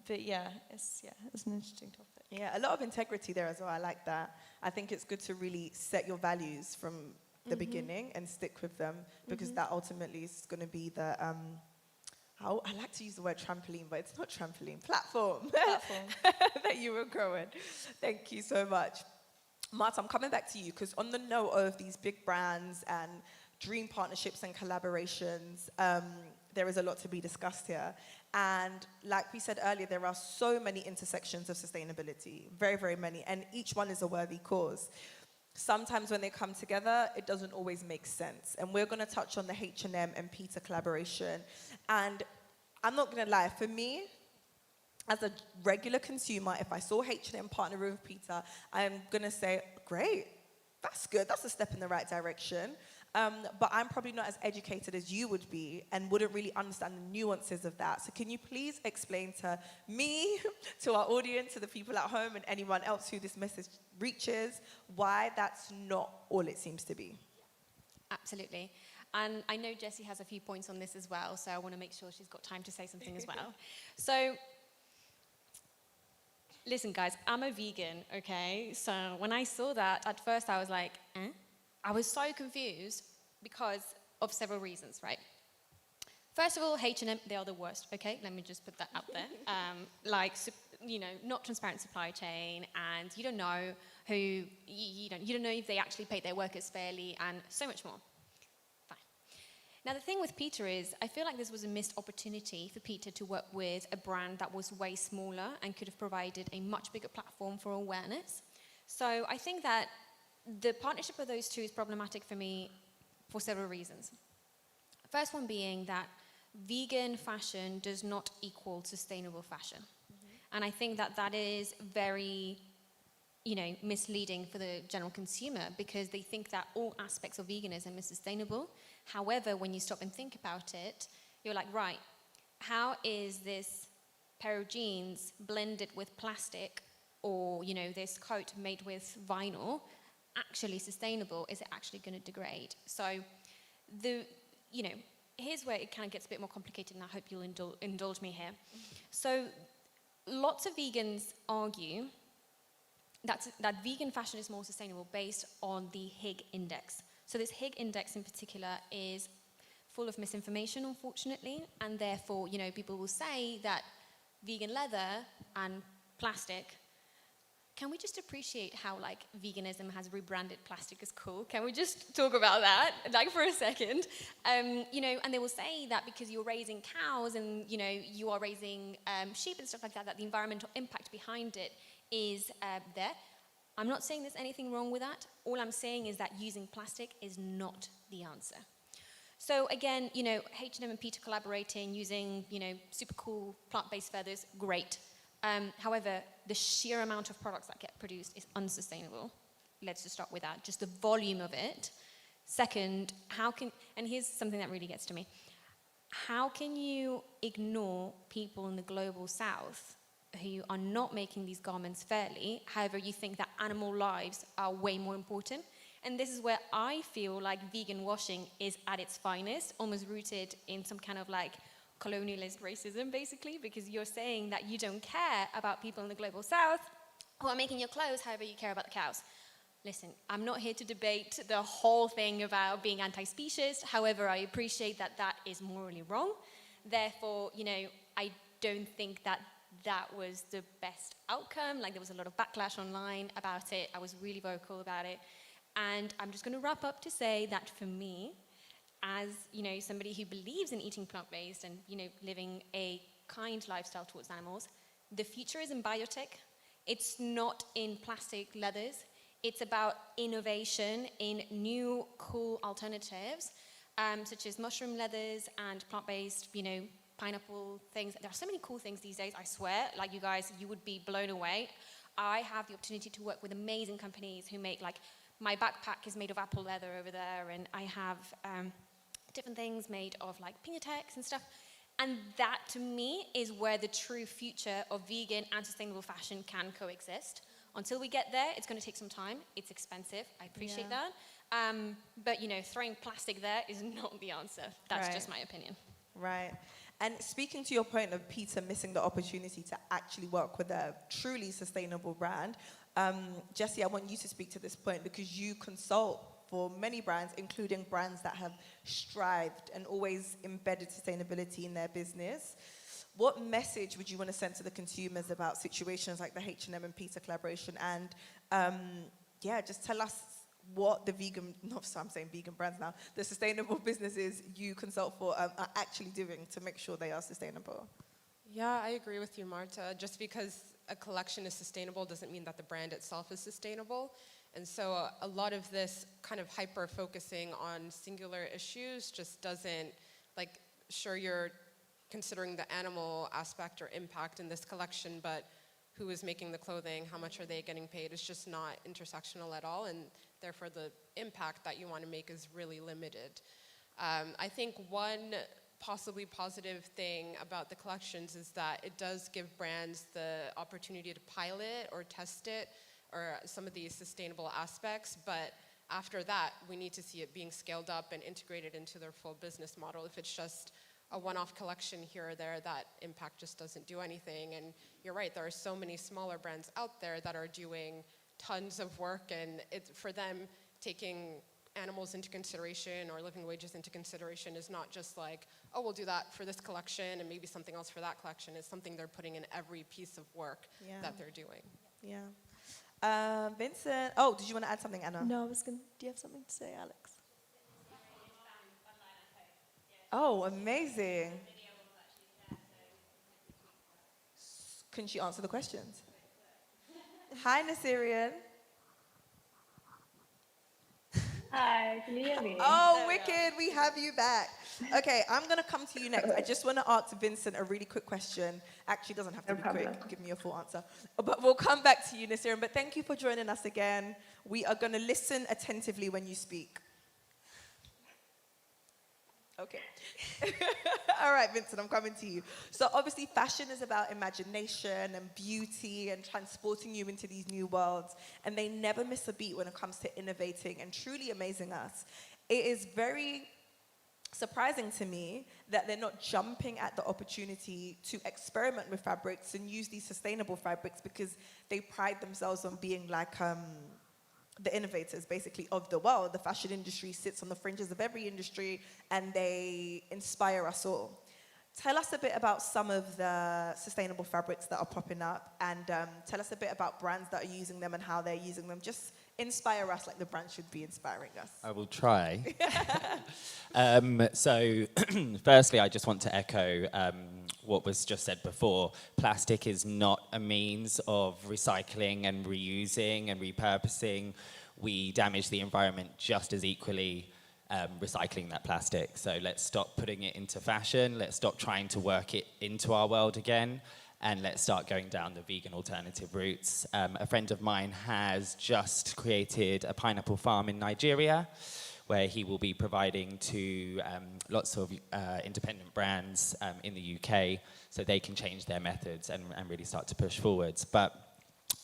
But yeah, it's an interesting topic. Yeah, a lot of integrity there as well. I like that. I think it's good to really set your values from the beginning and stick with them, because that ultimately is going to be the, I like to use the word trampoline, but it's not trampoline, platform. That you will grow in. Thank you so much. Marta, I'm coming back to you, because on the note of these big brands and dream partnerships and collaborations, there is a lot to be discussed here. And like we said earlier, there are so many intersections of sustainability, very, very many, and each one is a worthy cause. Sometimes when they come together, it doesn't always make sense. And we're going to touch on the H&M and Peter collaboration. And I'm not going to lie, for me, as a regular consumer, if I saw H&M partner with Peter, I'm going to say, great, that's good, that's a step in the right direction. But I'm probably not as educated as you would be and wouldn't really understand the nuances of that. So can you please explain to me, to our audience, to the people at home and anyone else who this message reaches, why that's not all it seems to be? Absolutely. And I know Jessie has a few points on this as well, so I want to make sure she's got time to say something as well. So, listen guys, I'm a vegan, okay? So when I saw that, at first I was like, eh? I was so confused because of several reasons, right? First of all, H&M, they are the worst, okay? Let me just put that out there. Like, you know, not transparent supply chain, and you don't know who you don't know if they actually paid their workers fairly, and so much more. Fine. Now the thing with Peter is, I feel like this was a missed opportunity for Peter to work with a brand that was way smaller and could have provided a much bigger platform for awareness. So I think that the partnership of those two is problematic for me for several reasons. First one being that vegan fashion does not equal sustainable fashion. And I think that that is very, misleading for the general consumer, because they think that all aspects of veganism is sustainable. However, when you stop and think about it, you're like, right, how is this pair of jeans blended with plastic, or, this coat made with vinyl actually sustainable? Is it actually going to degrade? So here's where it kind of gets a bit more complicated, and I hope you'll indulge me here. So lots of vegans argue that vegan fashion is more sustainable based on the Higg index. So this Higg index in particular is full of misinformation, unfortunately, and therefore, people will say that vegan leather and plastic. Can we just appreciate how, veganism has rebranded plastic as cool? Can we just talk about that, for a second? And they will say that because you're raising cows and, you are raising sheep and stuff like that, that the environmental impact behind it is there. I'm not saying there's anything wrong with that. All I'm saying is that using plastic is not the answer. So again, H&M and Peter collaborating, using, super cool plant-based feathers, great. However, the sheer amount of products that get produced is unsustainable. Let's just start with that, just the volume of it. Second, and here's something that really gets to me. How can you ignore people in the global south who are not making these garments fairly? However, you think that animal lives are way more important. And this is where I feel like vegan washing is at its finest, almost rooted in some kind of colonialist racism, basically, because you're saying that you don't care about people in the global south who are making your clothes, however you care about the cows. Listen, I'm not here to debate the whole thing about being anti-speciesist. However, I appreciate that that is morally wrong. Therefore, I don't think that that was the best outcome. There was a lot of backlash online about it. I was really vocal about it. And I'm just going to wrap up to say that for me, as somebody who believes in eating plant-based and living a kind lifestyle towards animals, the future is in biotech. It's not in plastic leathers. It's about innovation in new cool alternatives, such as mushroom leathers and plant-based, pineapple things. There are so many cool things these days, I swear. You guys, you would be blown away. I have the opportunity to work with amazing companies who make, my backpack is made of apple leather over there, and I have different things made of Pinatex and stuff. And that, to me, is where the true future of vegan and sustainable fashion can coexist. Until we get there, it's going to take some time. It's expensive. I appreciate that. But, throwing plastic there is not the answer. That's just my opinion. Right. And speaking to your point of Peter missing the opportunity to actually work with a truly sustainable brand, Jessie, I want you to speak to this point, because you consult for many brands, including brands that have strived and always embedded sustainability in their business. What message would you want to send to the consumers about situations like the H&M and Peter collaboration? And just tell us what the vegan brands now, the sustainable businesses you consult for are actually doing to make sure they are sustainable. Yeah, I agree with you, Marta. Just because a collection is sustainable doesn't mean that the brand itself is sustainable. And so a lot of this kind of hyper-focusing on singular issues just doesn't, sure, you're considering the animal aspect or impact in this collection, but who is making the clothing, how much are they getting paid? It's just not intersectional at all, and therefore the impact that you want to make is really limited. I think one possibly positive thing about the collections is that it does give brands the opportunity to pilot or test it, or some of these sustainable aspects, but after that, we need to see it being scaled up and integrated into their full business model. If it's just a one-off collection here or there, that impact just doesn't do anything. And you're right, there are so many smaller brands out there that are doing tons of work, and for them, taking animals into consideration or living wages into consideration is not just oh, we'll do that for this collection and maybe something else for that collection. It's something they're putting in every piece of work that they're doing. Yeah. Vincent. Oh, did you want to add something, Anna? No, I was going to... Do you have something to say, Alex? Oh, amazing. Can she answer the questions? Hi, Naserian. Hi, can you hear me? Oh, wicked, we have you back. Okay, I'm going to come to you next. I just want to ask Vincent a really quick question. Actually, it doesn't have to be quick. Give me a full answer. But we'll come back to you, Naserian. But thank you for joining us again. We are going to listen attentively when you speak. Okay. All right, Vincent, I'm coming to you. So obviously fashion is about imagination and beauty and transporting you into these new worlds. And they never miss a beat when it comes to innovating and truly amazing us. It is very surprising to me that they're not jumping at the opportunity to experiment with fabrics and use these sustainable fabrics, because they pride themselves on being like the innovators, basically, of the world. The fashion industry sits on the fringes of every industry, and they inspire us all. Tell us a bit about some of the sustainable fabrics that are popping up, and tell us a bit about brands that are using them and how they're using them. Just inspire us like the brand should be inspiring us. I will try. So, firstly, I just want to echo what was just said before. Plastic is not a means of recycling and reusing and repurposing. We damage the environment just as equally recycling that plastic. So let's stop putting it into fashion. Let's stop trying to work it into our world again. And let's start going down the vegan alternative routes. A friend of mine has just created a pineapple farm in Nigeria, where he will be providing to lots of independent brands in the UK, so they can change their methods and really start to push forwards. But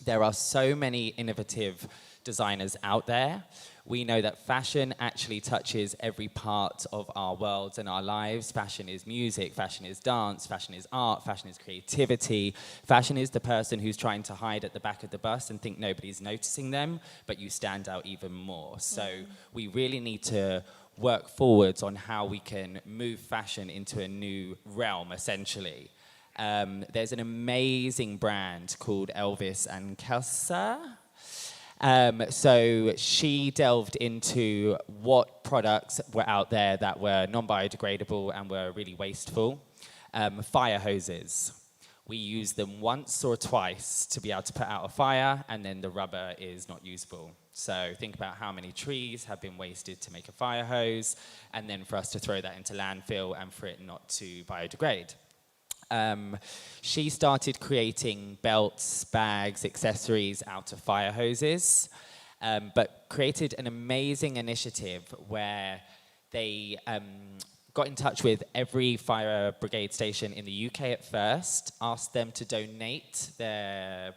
there are so many innovative designers out there. We know that fashion actually touches every part of our worlds and our lives. Fashion is music, fashion is dance, fashion is art, fashion is creativity. Fashion is the person who's trying to hide at the back of the bus and think nobody's noticing them, but you stand out even more. So we really need to work forwards on how we can move fashion into a new realm, essentially. There's an amazing brand called Elvis and Kelsa. So she delved into what products were out there that were non-biodegradable and were really wasteful. Fire hoses. We use them once or twice to be able to put out a fire, and then the rubber is not usable. So think about how many trees have been wasted to make a fire hose, and then for us to throw that into landfill and for it not to biodegrade. She started creating belts, bags, accessories out of fire hoses, but created an amazing initiative where they got in touch with every fire brigade station in the UK at first, asked them to donate their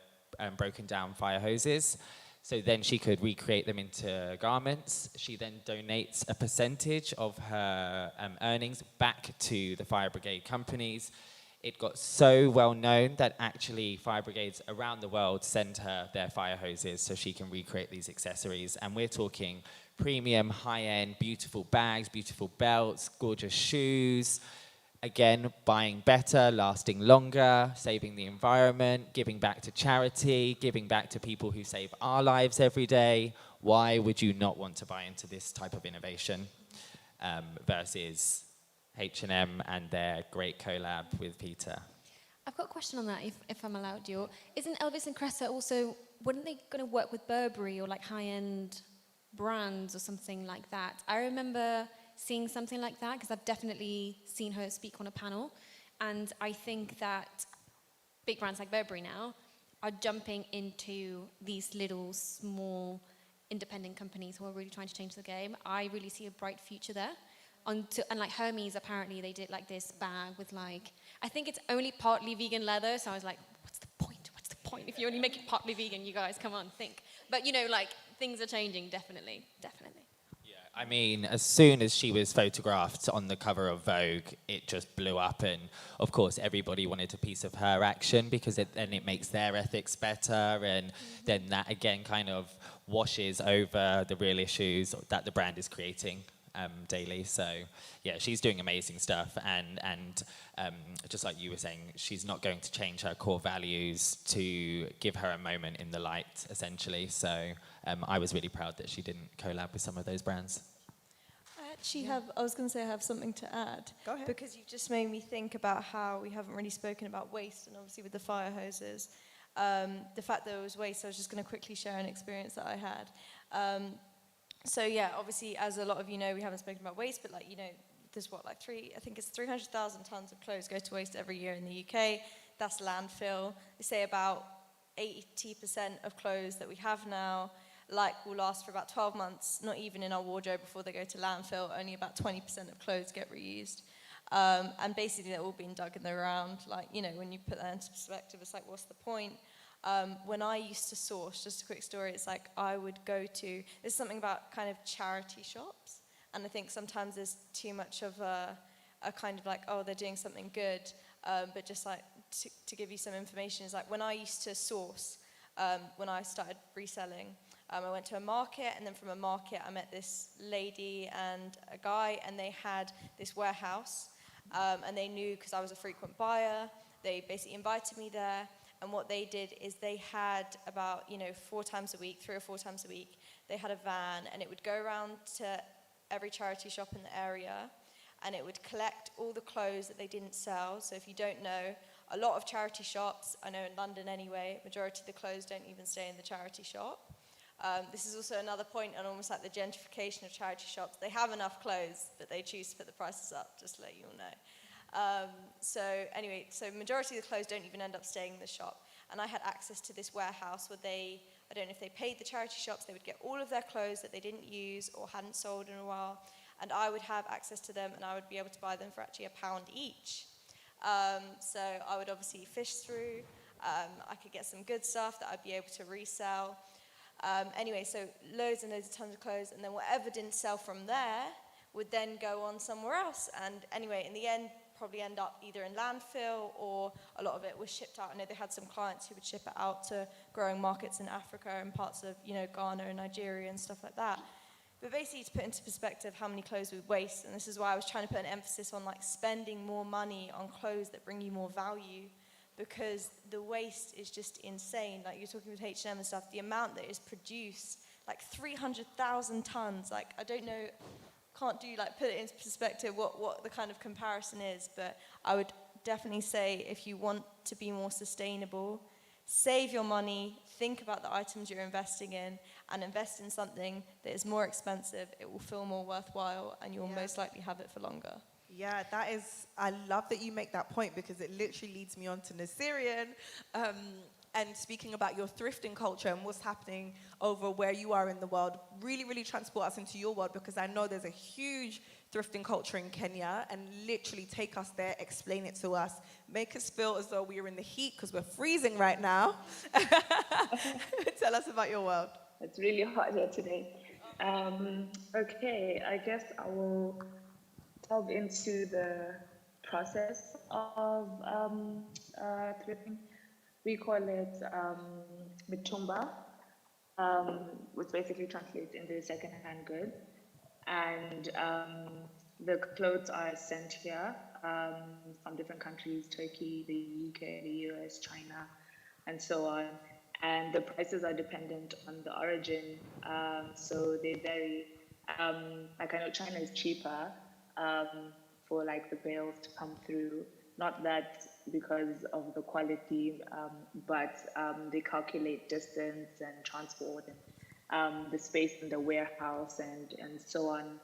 broken down fire hoses, so then she could recreate them into garments. She then donates a percentage of her earnings back to the fire brigade companies. It got so well known that actually fire brigades around the world send her their fire hoses so she can recreate these accessories. And we're talking premium, high-end, beautiful bags, beautiful belts, gorgeous shoes. Again, buying better, lasting longer, saving the environment, giving back to charity, giving back to people who save our lives every day. Why would you not want to buy into this type of innovation versus H&M and their great collab with Peter? I've got a question on that, if I'm allowed, Dior. Isn't Elvis and Cressa also, weren't they going to work with Burberry or like high-end brands or something like that? I remember seeing something like that, because I've definitely seen her speak on a panel, and I think that big brands like Burberry now are jumping into these little, small, independent companies who are really trying to change the game. I really see a bright future there. And like Hermes, apparently they did like this bag with like, I think it's only partly vegan leather, so I was like, what's the point? What's the point if you only make it partly vegan? You guys, come on, think. But you know, like, things are changing, definitely. Yeah, I mean, as soon as she was photographed on the cover of Vogue, it just blew up, and of course everybody wanted a piece of her action, because then it makes their ethics better, and then that again kind of washes over the real issues that the brand is creating. daily. So yeah, she's doing amazing stuff, and just like you were saying, she's not going to change her core values to give her a moment in the light, essentially. So I was really proud that she didn't collab with some of those brands. I was going to say I have something to add. Go ahead. Because you've just made me think about how we haven't really spoken about waste, and obviously with the fire hoses. The fact that it was waste, I was just going to quickly share an experience that I had. So yeah, obviously, as a lot of you know, we haven't spoken about waste, but there's I think it's 300,000 tons of clothes go to waste every year in the UK. That's landfill. They say about 80% of clothes that we have now will last for about 12 months, not even in our wardrobe before they go to landfill. Only about 20% of clothes get reused. And basically they're all being dug in the ground. When you put that into perspective, it's like, what's the point? When I used to source, just a quick story, it's like I would go to, there's something about kind of charity shops. And I think sometimes there's too much of a kind of like, oh, they're doing something good. But just like to give you some information, is like when I used to source, when I started reselling, I went to a market, and then from a market I met this lady and a guy, and they had this warehouse, and they knew because I was a frequent buyer. They basically invited me there, and what they did is they had about 4 times a week, 3 or 4 times a week, they had a van, and it would go around to every charity shop in the area, and it would collect all the clothes that they didn't sell. So if you don't know, a lot of charity shops, I know in London anyway, majority of the clothes don't even stay in the charity shop. This is also another point on almost like the gentrification of charity shops. They have enough clothes, but they choose to put the prices up, just to let you all know. So majority of the clothes don't even end up staying in the shop. And I had access to this warehouse where I don't know if they paid the charity shops, they would get all of their clothes that they didn't use or hadn't sold in a while, and I would have access to them, and I would be able to buy them for actually £1 each. So I would obviously fish through. I could get some good stuff that I'd be able to resell. So loads and loads of tons of clothes, and then whatever didn't sell from there would then go on somewhere else. And anyway, in the end, probably end up either in landfill, or a lot of it was shipped out. I know they had some clients who would ship it out to growing markets in Africa and parts of Ghana and Nigeria and stuff like that. But basically, to put into perspective how many clothes we waste, and this is why I was trying to put an emphasis on spending more money on clothes that bring you more value, because the waste is just insane. Like you're talking with H&M and stuff, the amount that is produced, 300,000 tons. I don't know, can't do put it into perspective what the kind of comparison is, but I would definitely say if you want to be more sustainable, save your money, think about the items you're investing in, and invest in something that is more expensive. It will feel more worthwhile, and you'll most likely have it for longer. Yeah, I love that you make that point, because it literally leads me on to Naserian, and speaking about your thrifting culture and what's happening over where you are in the world. Really, really transport us into your world, because I know there's a huge thrifting culture in Kenya, and literally take us there, explain it to us, make us feel as though we are in the heat, because we're freezing right now. Tell us about your world. It's really hot here today. Okay, I guess I will delve into the process of thrifting. We call it mitumba, which basically translates into second-hand goods. And the clothes are sent here from different countries: Turkey, the UK, the US, China, and so on. And the prices are dependent on the origin, so they vary. I know China is cheaper for the bales to come through. Not that because of the quality, but they calculate distance and transport and the space in the warehouse and so on.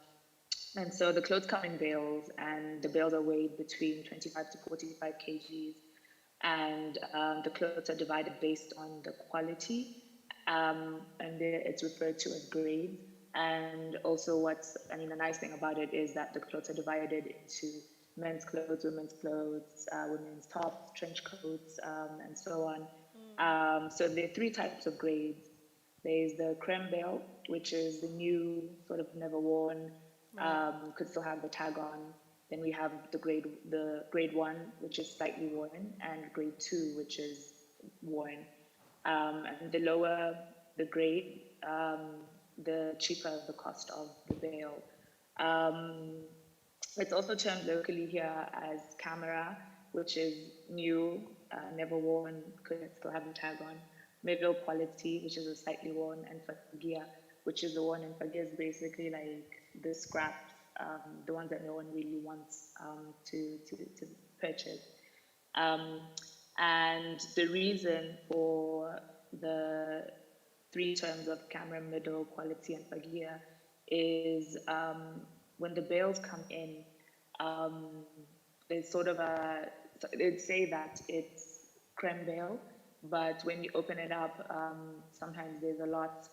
And so the clothes come in bales, and the bales are weighed between 25 to 45 kgs. And the clothes are divided based on the quality, and it's referred to as grades. And also the nice thing about it is that the clothes are divided into men's clothes, women's clothes, women's tops, trench coats, and so on. So there are 3 types of grades. There's the creme bale, which is the new, sort of never worn, could still have the tag on. Then we have the grade 1, which is slightly worn, and grade 2, which is worn. And the lower the grade, the cheaper the cost of the bale. It's also termed locally here as camera, which is new, never worn, could still have a tag on. Middle quality, which is a slightly worn, and fagia, which is the one. And fagia is basically like the scraps, the ones that no one really wants to purchase. And the reason for the three terms of camera, middle, quality, and fagia is when the bales come in, there's sort of they'd say that it's creme bale, but when you open it up, sometimes there's a lot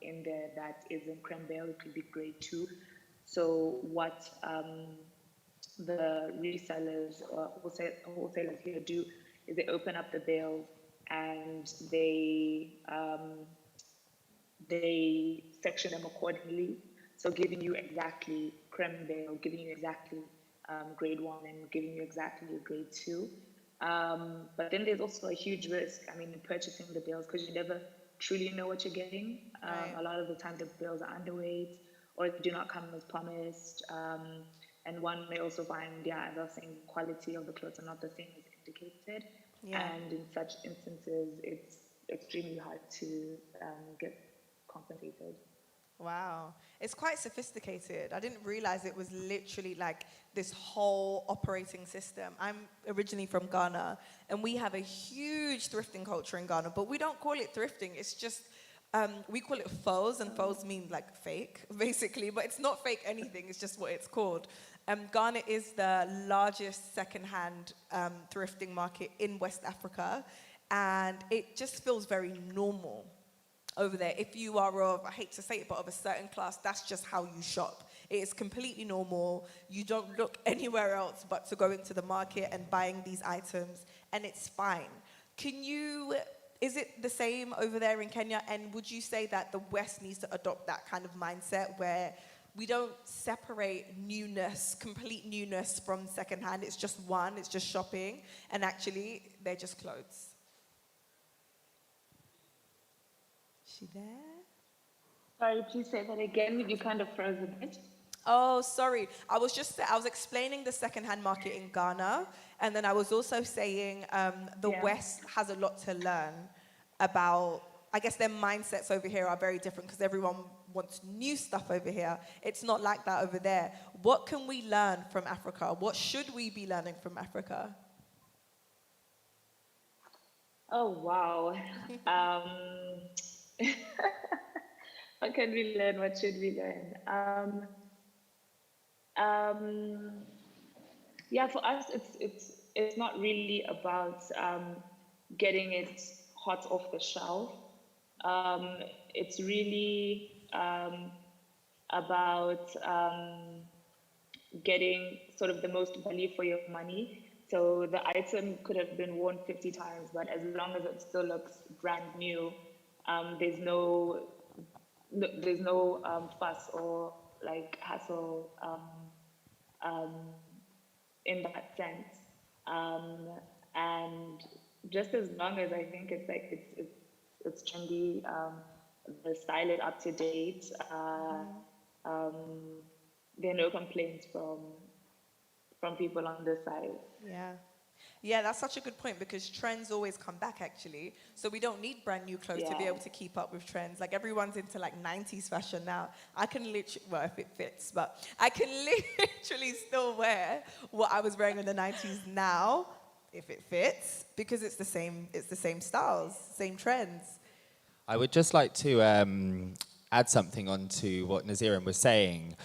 in there that isn't creme bale. It could be grade 2. So what the resellers or wholesalers here do is they open up the bales and they section them accordingly. So giving you exactly creme bale, giving you exactly grade 1, and giving you exactly grade 2. But then there's also a huge risk, in purchasing the bales, because you never truly know what you're getting. Right. A lot of the time the bales are underweight or do not come as promised. And one may also find, as I was saying, quality of the clothes are not the same as indicated. Yeah. And in such instances, it's extremely hard to get compensated. Wow. It's quite sophisticated. I didn't realize it was literally like this whole operating system. I'm originally from Ghana, and we have a huge thrifting culture in Ghana, but we don't call it thrifting. It's just, we call it faux, and faux mean like fake, basically, but it's not fake anything. It's just what it's called. Ghana is the largest secondhand thrifting market in West Africa, and it just feels very normal over there. If you are of, I hate to say it, but of a certain class, that's just how you shop. It is completely normal. You don't look anywhere else but to go into the market and buying these items, and it's fine. Is it the same over there in Kenya? And would you say that the West needs to adopt that kind of mindset where we don't separate newness, complete newness from secondhand? It's just one, it's just shopping, and actually they're just clothes. She there? Sorry, please say that again. You kind of froze a bit. Oh, sorry. I was explaining the secondhand market in Ghana, and then I was also saying the West has a lot to learn about. I guess their mindsets over here are very different because everyone wants new stuff over here. It's not like that over there. What can we learn from Africa? What should we be learning from Africa? Oh, wow. What can we learn? What should we learn? For us, it's not really about getting it hot off the shelf. It's really about getting sort of the most value for your money. So the item could have been worn 50 times, but as long as it still looks brand new, there's no fuss or like hassle in that sense. And just as long as I think it's trendy, the style is up to date, there are no complaints from people on this side. Yeah, that's such a good point because trends always come back actually. So we don't need brand new clothes to be able to keep up with trends. Like everyone's into like 90s fashion now. I can literally, well, if it fits, but I can literally still wear what I was wearing in the 90s now, if it fits, because it's the same styles, same trends. I would just like to add something onto what Naserian was saying.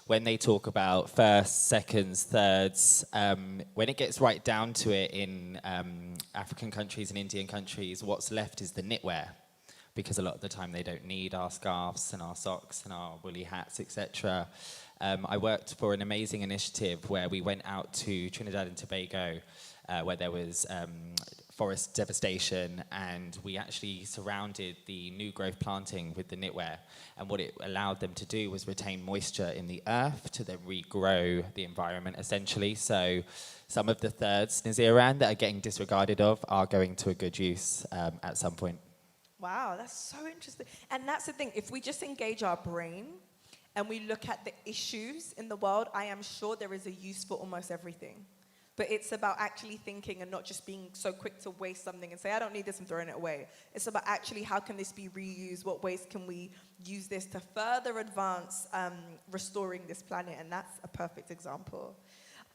When they talk about firsts, seconds, thirds, when it gets right down to it in African countries and Indian countries, what's left is the knitwear, because a lot of the time they don't need our scarves and our socks and our woolly hats, etc. I worked for an amazing initiative where we went out to Trinidad and Tobago, where there was forest devastation, and we actually surrounded the new growth planting with the knitwear, and what it allowed them to do was retain moisture in the earth to then regrow the environment essentially. So some of the thirds, Naserian, that are getting disregarded of are going to a good use at some point. Wow, that's so interesting. And that's the thing, if we just engage our brain and we look at the issues in the world, I am sure there is a use for almost everything. But it's about actually thinking and not just being so quick to waste something and say, I don't need this, I'm throwing it away. It's about actually, how can this be reused? What ways can we use this to further advance restoring this planet? And that's a perfect example.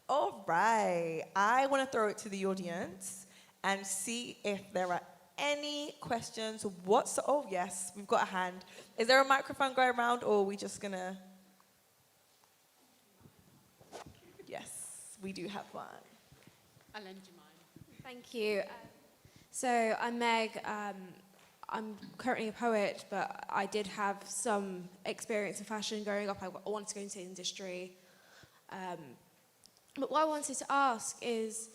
All right, I want to throw it to the audience and see if there are any questions. Oh, yes, we've got a hand. Is there a microphone going around, or are we just going to? Yes, we do have one. I'll lend you mine. Thank you. So I'm Meg. I'm currently a poet, but I did have some experience in fashion growing up. I wanted to go into the industry. But what I wanted to ask is,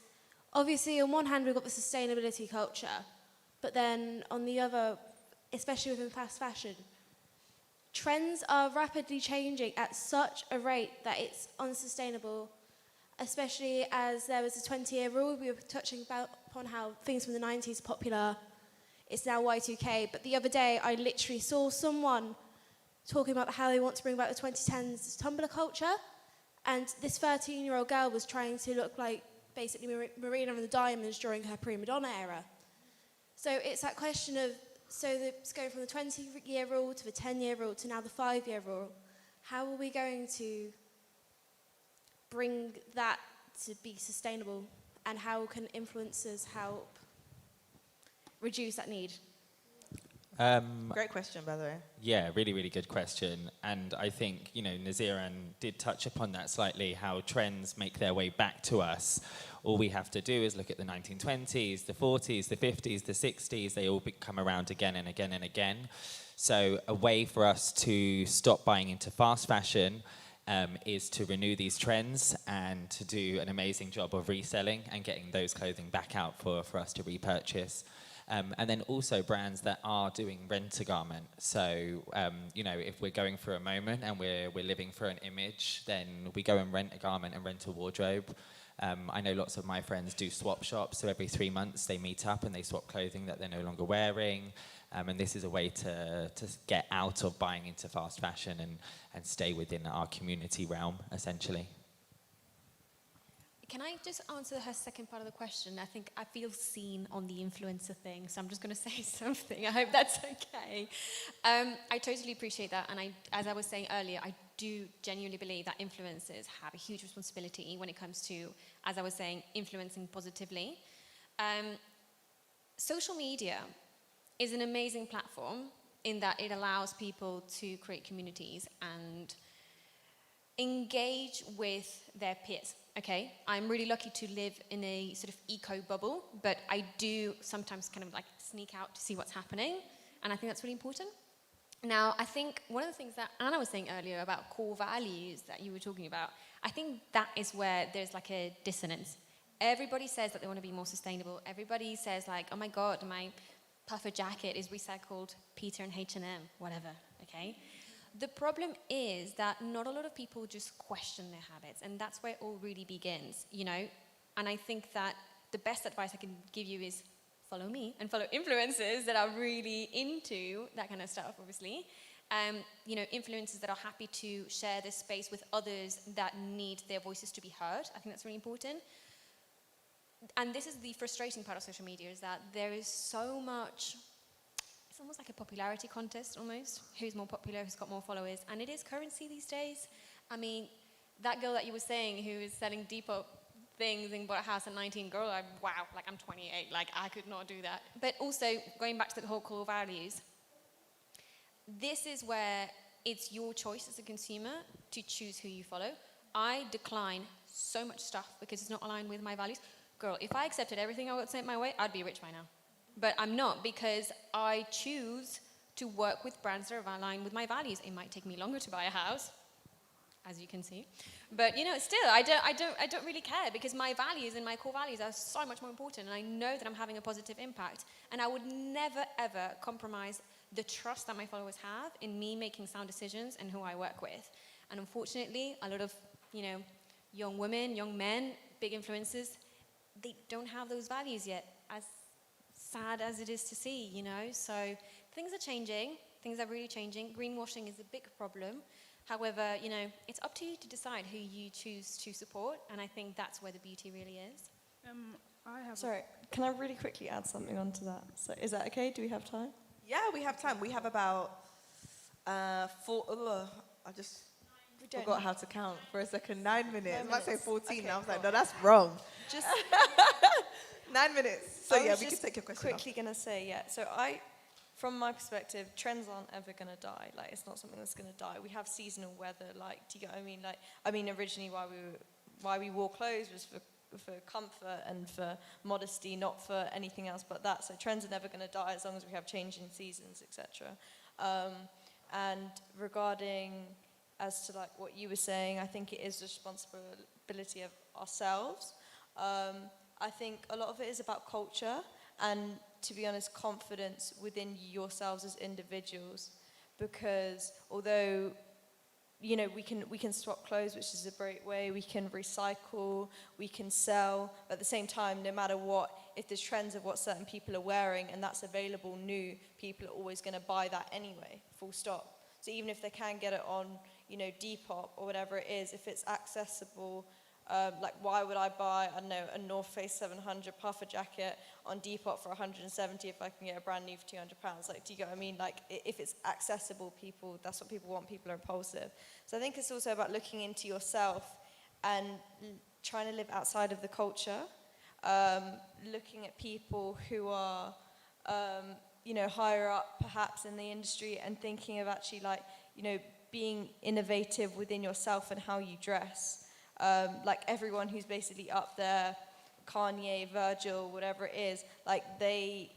obviously, on one hand, we've got the sustainability culture, but then on the other, especially within fast fashion, trends are rapidly changing at such a rate that it's unsustainable, especially as there was a 20-year rule. We were touching upon how things from the 90s are popular. It's now Y2K. But the other day, I literally saw someone talking about how they want to bring back the 2010s Tumblr culture. And this 13-year-old girl was trying to look like basically Marina and the Diamonds during her prima donna era. So it's that question of, so it's going from the 20-year rule to the 10-year rule to now the 5-year rule. How are we going to bring that to be sustainable? And how can influencers help reduce that need? Great question, by the way. Yeah, really, really good question. And I think, Naserian did touch upon that slightly, how trends make their way back to us. All we have to do is look at the 1920s, the 40s, the 50s, the 60s. They all come around again and again and again. So a way for us to stop buying into fast fashion is to renew these trends and to do an amazing job of reselling and getting those clothing back out for us to repurchase. And then also brands that are doing rent-a-garment. So, if we're going through a moment and we're living for an image, then we go and rent a garment and rent a wardrobe. I know lots of my friends do swap shops, so every 3 months they meet up and they swap clothing that they're no longer wearing. And this is a way to get out of buying into fast fashion and stay within our community realm, essentially. Can I just answer her second part of the question? I think I feel seen on the influencer thing, so I'm just going to say something. I hope that's okay. I totally appreciate that, and as I was saying earlier, I do genuinely believe that influencers have a huge responsibility when it comes to, as I was saying, influencing positively. Social media is an amazing platform in that it allows people to create communities and engage with their peers. Okay, I'm really lucky to live in a sort of eco bubble, but I do sometimes kind of like sneak out to see what's happening, and I think that's really important. Now, I think one of the things that Anna was saying earlier about core values that you were talking about, I think that is where there's like a dissonance. Everybody says that they want to be more sustainable. Everybody says like, oh my God, my puffer jacket is recycled Peter and H&M, whatever, okay? The problem is that not a lot of people just question their habits, and that's where it all really begins, And I think that the best advice I can give you is follow me and follow influencers that are really into that kind of stuff, obviously. Influencers that are happy to share this space with others that need their voices to be heard. I think that's really important. And this is the frustrating part of social media, is that there is so much. It's almost like a popularity contest, almost. Who's more popular, who's got more followers. And it is currency these days. I mean, that girl that you were saying who is selling Depop things and bought a house at 19, girl, wow, like I'm 28, like I could not do that. But also, going back to the whole core values, this is where it's your choice as a consumer to choose who you follow. I decline so much stuff because it's not aligned with my values. Girl, if I accepted everything I got sent my way, I'd be rich by now. But I'm not, because I choose to work with brands that are aligned with my values. It might take me longer to buy a house, as you can see. But still, I don't really care, because my values and my core values are so much more important, and I know that I'm having a positive impact. And I would never, ever compromise the trust that my followers have in me making sound decisions and who I work with. And unfortunately, a lot of, young women, young men, big influencers, they don't have those values yet, as sad as it is to see, So things are changing. Things are really changing. Greenwashing is a big problem. However, you know, it's up to you to decide who you choose to support, and I think that's where the beauty really is. Sorry, can I really quickly add something onto that? So is that okay? Do we have time? Yeah, we have time. We have about I just forgot how to count for a second. 9 minutes. I might say 14. Okay, I was like, cool. no, that's wrong. Just 9 minutes. So I yeah, was we can just take your question. quickly going to say, yeah. So from my perspective, trends aren't ever going to die. Like, it's not something that's going to die. We have seasonal weather. Like, do you get what I mean? Like, originally why we wore clothes was for comfort and for modesty, not for anything else but that. So trends are never going to die as long as we have changing seasons, etc. And regarding as to like what you were saying, I think it is the responsibility of ourselves. I think a lot of it is about culture and, to be honest, confidence within yourselves as individuals. Because although, you know, we can swap clothes, which is a great way, we can recycle, we can sell, but at the same time, no matter what, if there's trends of what certain people are wearing and that's available new, people are always going to buy that anyway, full stop. So even if they can get it on, you know, Depop or whatever it is, if it's accessible, like why would I buy, I don't know, a North Face 700 puffer jacket on Depop for 170 if I can get a brand new for £200? Like, do you get what I mean? Like, if it's accessible, people, that's what people want. People are impulsive. So I think it's also about looking into yourself and trying to live outside of the culture, looking at people who are, you know, higher up perhaps in the industry and thinking of actually like, you know, being innovative within yourself and how you dress. Like everyone who's basically up there, Kanye, Virgil, whatever it is, like they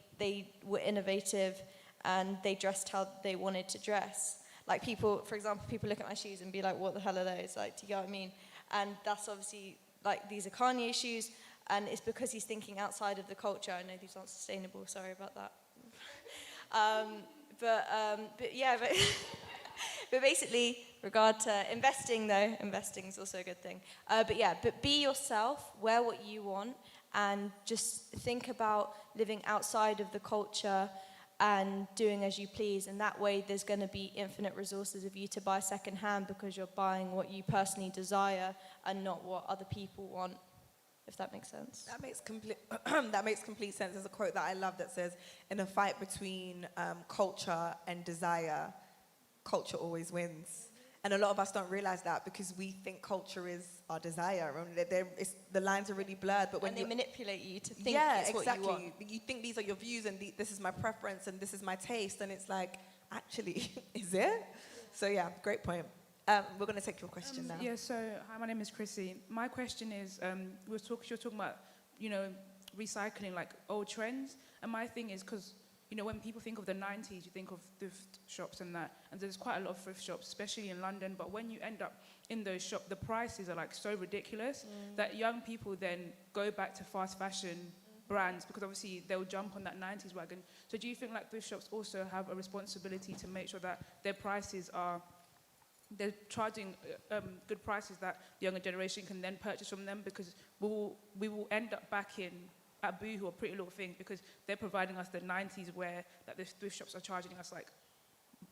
were innovative and they dressed how they wanted to dress. Like people, for example, people look at my shoes and be like, what the hell are those? Like, do you get what I mean? And that's obviously, like, these are Kanye shoes, and it's because he's thinking outside of the culture. I know these aren't sustainable, sorry about that. But yeah, but basically, regard to investing though, investing is also a good thing. But be yourself, wear what you want, and just think about living outside of the culture and doing as you please. And that way there's going to be infinite resources of you to buy secondhand because you're buying what you personally desire and not what other people want, if that makes sense. That makes complete sense. There's a quote that I love that says, in a fight between culture and desire, culture always wins. And a lot of us don't realize that because we think culture is our desire. And the lines are really blurred. But when they manipulate you to think it's what you want. You think these are your views and this is my preference and this is my taste. And it's like, actually, is it? So yeah, great point. We're going to take your question now. Yeah, so hi, my name is Chrissy. My question is, you're talking about, you know, recycling like old trends. And my thing is, because, you know, when people think of the 90s, you think of thrift shops and that. And there's quite a lot of thrift shops, especially in London. But when you end up in those shops, the prices are like so ridiculous that young people then go back to fast fashion brands because obviously they'll jump on that 90s wagon. So do you think like thrift shops also have a responsibility to make sure that their prices are, they're charging good prices that the younger generation can then purchase from them? Because we will end up back in at Boohoo or Pretty Little Thing because they're providing us the 90s wear that the thrift shops are charging us like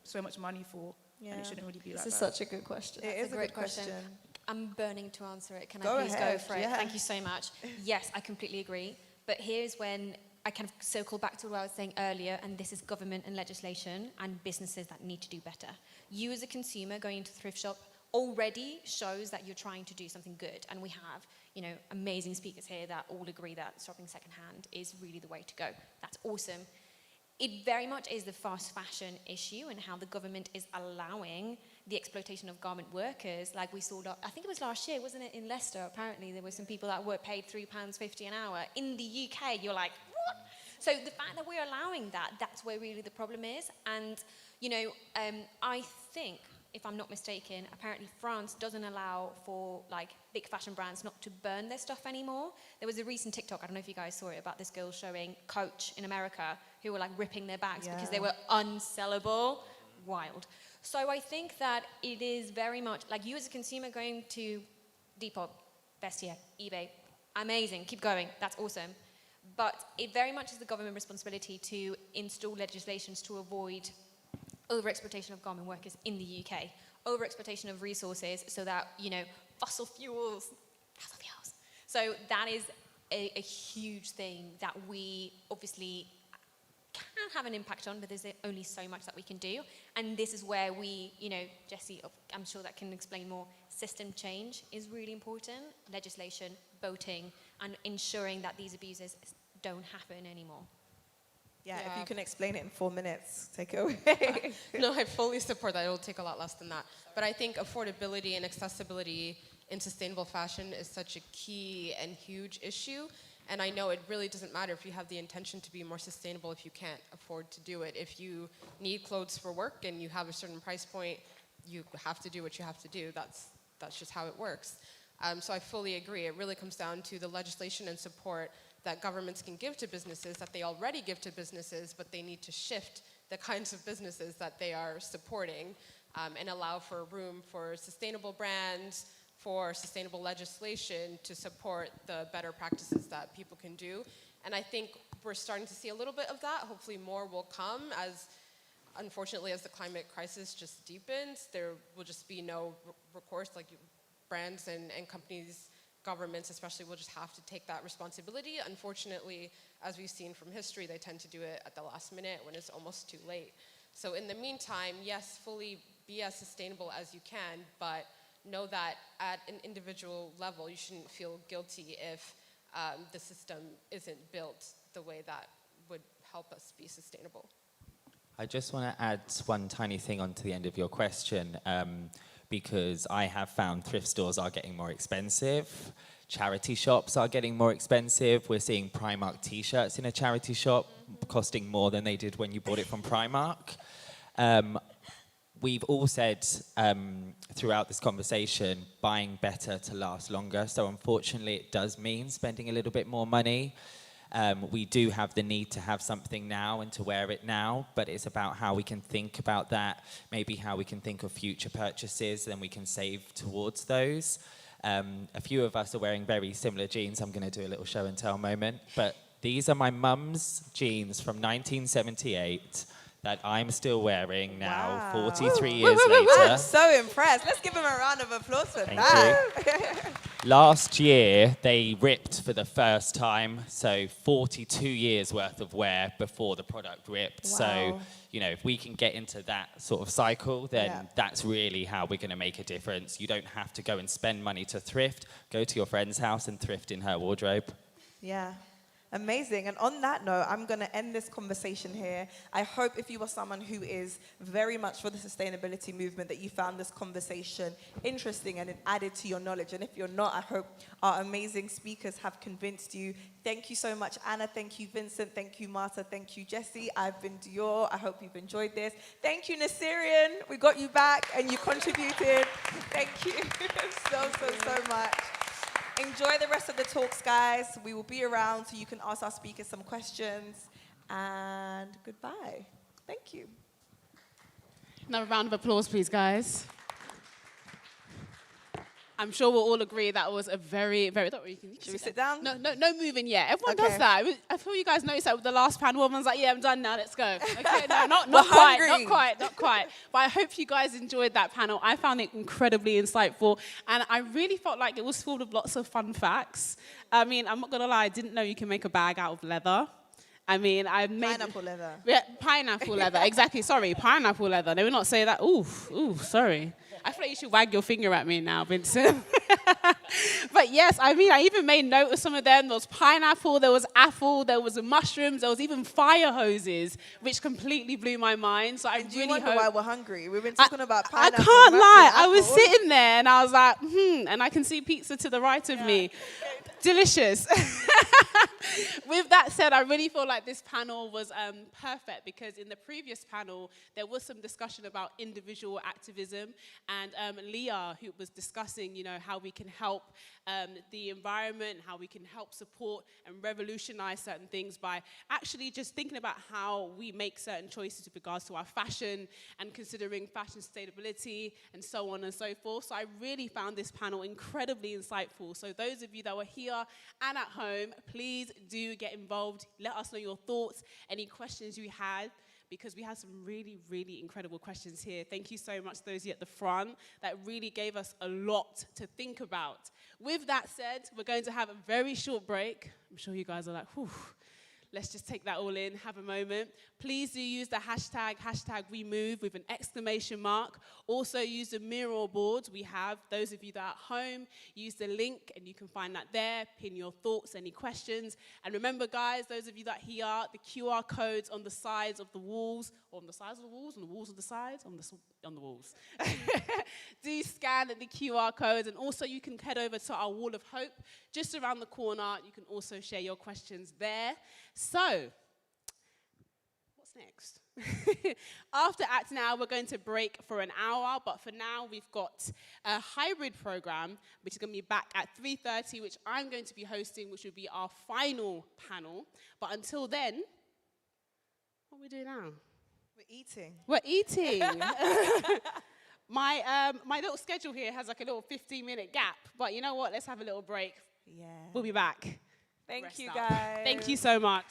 so much money for, and it shouldn't really be like that. This is such a good question. It is a great question. I'm burning to answer it. Can Go I please ahead, go for it? yeah. Thank you so much. Yes, I completely agree. But here's when I kind of circle back to what I was saying earlier, and this is government and legislation and businesses that need to do better. You as a consumer going into a thrift shop already shows that you're trying to do something good. And we have, you know, amazing speakers here that all agree that shopping secondhand is really the way to go. That's awesome. It very much is the fast fashion issue and how the government is allowing the exploitation of garment workers. Like we saw, I think it was last year, wasn't it, in Leicester? Apparently there were some people that were paid £3.50 an hour. In the UK, you're like, what? So the fact that we're allowing that, that's where really the problem is. And, you know, I think, if I'm not mistaken, apparently France doesn't allow for like big fashion brands not to burn their stuff anymore. There was a recent TikTok, I don't know if you guys saw it, about this girl showing Coach in America who were like ripping their bags because they were unsellable. Wild. So I think that it is very much like you as a consumer going to Depop, Bestia, eBay, amazing, keep going, that's awesome. But it very much is the government responsibility to install legislations to avoid over-exploitation of garment workers in the UK. over-exploitation of resources so that, fossil fuels. So that is a huge thing that we obviously can have an impact on, but there's only so much that we can do. And this is where we, Jessie, I'm sure that can explain more, system change is really important, legislation, voting, and ensuring that these abuses don't happen anymore. Yeah, if you can explain it in 4 minutes, take it away. No, I fully support that. It will take a lot less than that. But I think affordability and accessibility in sustainable fashion is such a key and huge issue. And I know it really doesn't matter if you have the intention to be more sustainable if you can't afford to do it. If you need clothes for work and you have a certain price point, you have to do what you have to do. That's just how it works. So I fully agree. It really comes down to the legislation and support that governments can give to businesses, that they already give to businesses, but they need to shift the kinds of businesses that they are supporting and allow for room for sustainable brands, for sustainable legislation to support the better practices that people can do. And I think we're starting to see a little bit of that. Hopefully more will come as, unfortunately, as the climate crisis just deepens, there will just be no recourse, like brands and companies, governments especially, will just have to take that responsibility. Unfortunately, as we've seen from history, they tend to do it at the last minute when it's almost too late. So in the meantime, yes, fully be as sustainable as you can, but know that at an individual level, you shouldn't feel guilty if the system isn't built the way that would help us be sustainable. I just want to add one tiny thing onto the end of your question, because I have found thrift stores are getting more expensive. Charity shops are getting more expensive. We're seeing Primark t-shirts in a charity shop costing more than they did when you bought it from Primark. We've all said throughout this conversation, buying better to last longer. So unfortunately, it does mean spending a little bit more money. We do have the need to have something now and to wear it now, but it's about how we can think about that, maybe how we can think of future purchases, then we can save towards those. A few of us are wearing very similar jeans. I'm going to do a little show and tell moment, but these are my mum's jeans from 1978. That I'm still wearing now, 43 years later. I'm so impressed. Let's give him a round of applause for that. Thank you. Last year, they ripped for the first time, so 42 years worth of wear before the product ripped. Wow. So, if we can get into that sort of cycle, then that's really how we're going to make a difference. You don't have to go and spend money to thrift. Go to your friend's house and thrift in her wardrobe. Yeah. Amazing. And on that note, I'm going to end this conversation here. I hope if you are someone who is very much for the sustainability movement, that you found this conversation interesting and it added to your knowledge. And if you're not, I hope our amazing speakers have convinced you. Thank you so much, Anna. Thank you, Vincent. Thank you, Marta. Thank you, Jessie. I've been Dior. I hope you've enjoyed this. Thank you, Naserian. We got you back and you contributed. Thank you so much. Enjoy the rest of the talks, guys. We will be around so you can ask our speakers some questions. And goodbye. Thank you. Another round of applause, please, guys. I'm sure we'll all agree that was a very, very... Should we sit down? No moving yet. Everyone does that. I feel you guys noticed that with the last panel. Everyone's like, yeah, I'm done now, let's go. Okay, no, not quite. But I hope you guys enjoyed that panel. I found it incredibly insightful. And I really felt like it was full of lots of fun facts. I mean, I'm not going to lie, I didn't know you can make a bag out of leather. I mean, I made... Pineapple leather. Yeah, pineapple leather. Exactly, sorry, pineapple leather. They would not say that. Ooh, sorry. I feel like you should wag your finger at me now, Vincent. But yes, I mean, I even made note of some of them. There was pineapple, there was apple, there was mushrooms, there was even fire hoses, which completely blew my mind. So I really wonder hope... why we're hungry. We've been talking about pineapple. I can't lie. I was sitting there and I was like, and I can see pizza to the right of me. Delicious. With that said, I really feel like this panel was perfect because in the previous panel, there was some discussion about individual activism and Leah, who was discussing, how we can help the environment, how we can help support and revolutionize certain things by actually just thinking about how we make certain choices with regards to our fashion and considering fashion sustainability and so on and so forth. So I really found this panel incredibly insightful. So those of you that were here and at home, please do get involved. Let us know your thoughts, any questions you had. because we have some really, really incredible questions here. Thank you so much to those of you at the front that really gave us a lot to think about. With that said, we're going to have a very short break. I'm sure you guys are like, whew. Let's just take that all in, have a moment. Please do use the hashtag #WeMove with an exclamation mark. Also use the mural boards we have. Those of you that are at home, use the link and you can find that there. Pin your thoughts, any questions. And remember, guys, those of you that are here, the QR codes on the sides of the walls, or on the sides of the walls, on the walls of the sides, on the walls. Do scan the QR codes, and also you can head over to our Wall of Hope just around the corner. You can also share your questions there. So, what's next? After Act Now, we're going to break for an hour, but for now, we've got a hybrid program, which is going to be back at 3:30, which I'm going to be hosting, which will be our final panel. But until then, what are we doing now? We're eating. We're eating. My little schedule here has like a little 15-minute gap, but you know what? Let's have a little break. Yeah. We'll be back. Thank Rest you, up. guys. Thank you so much.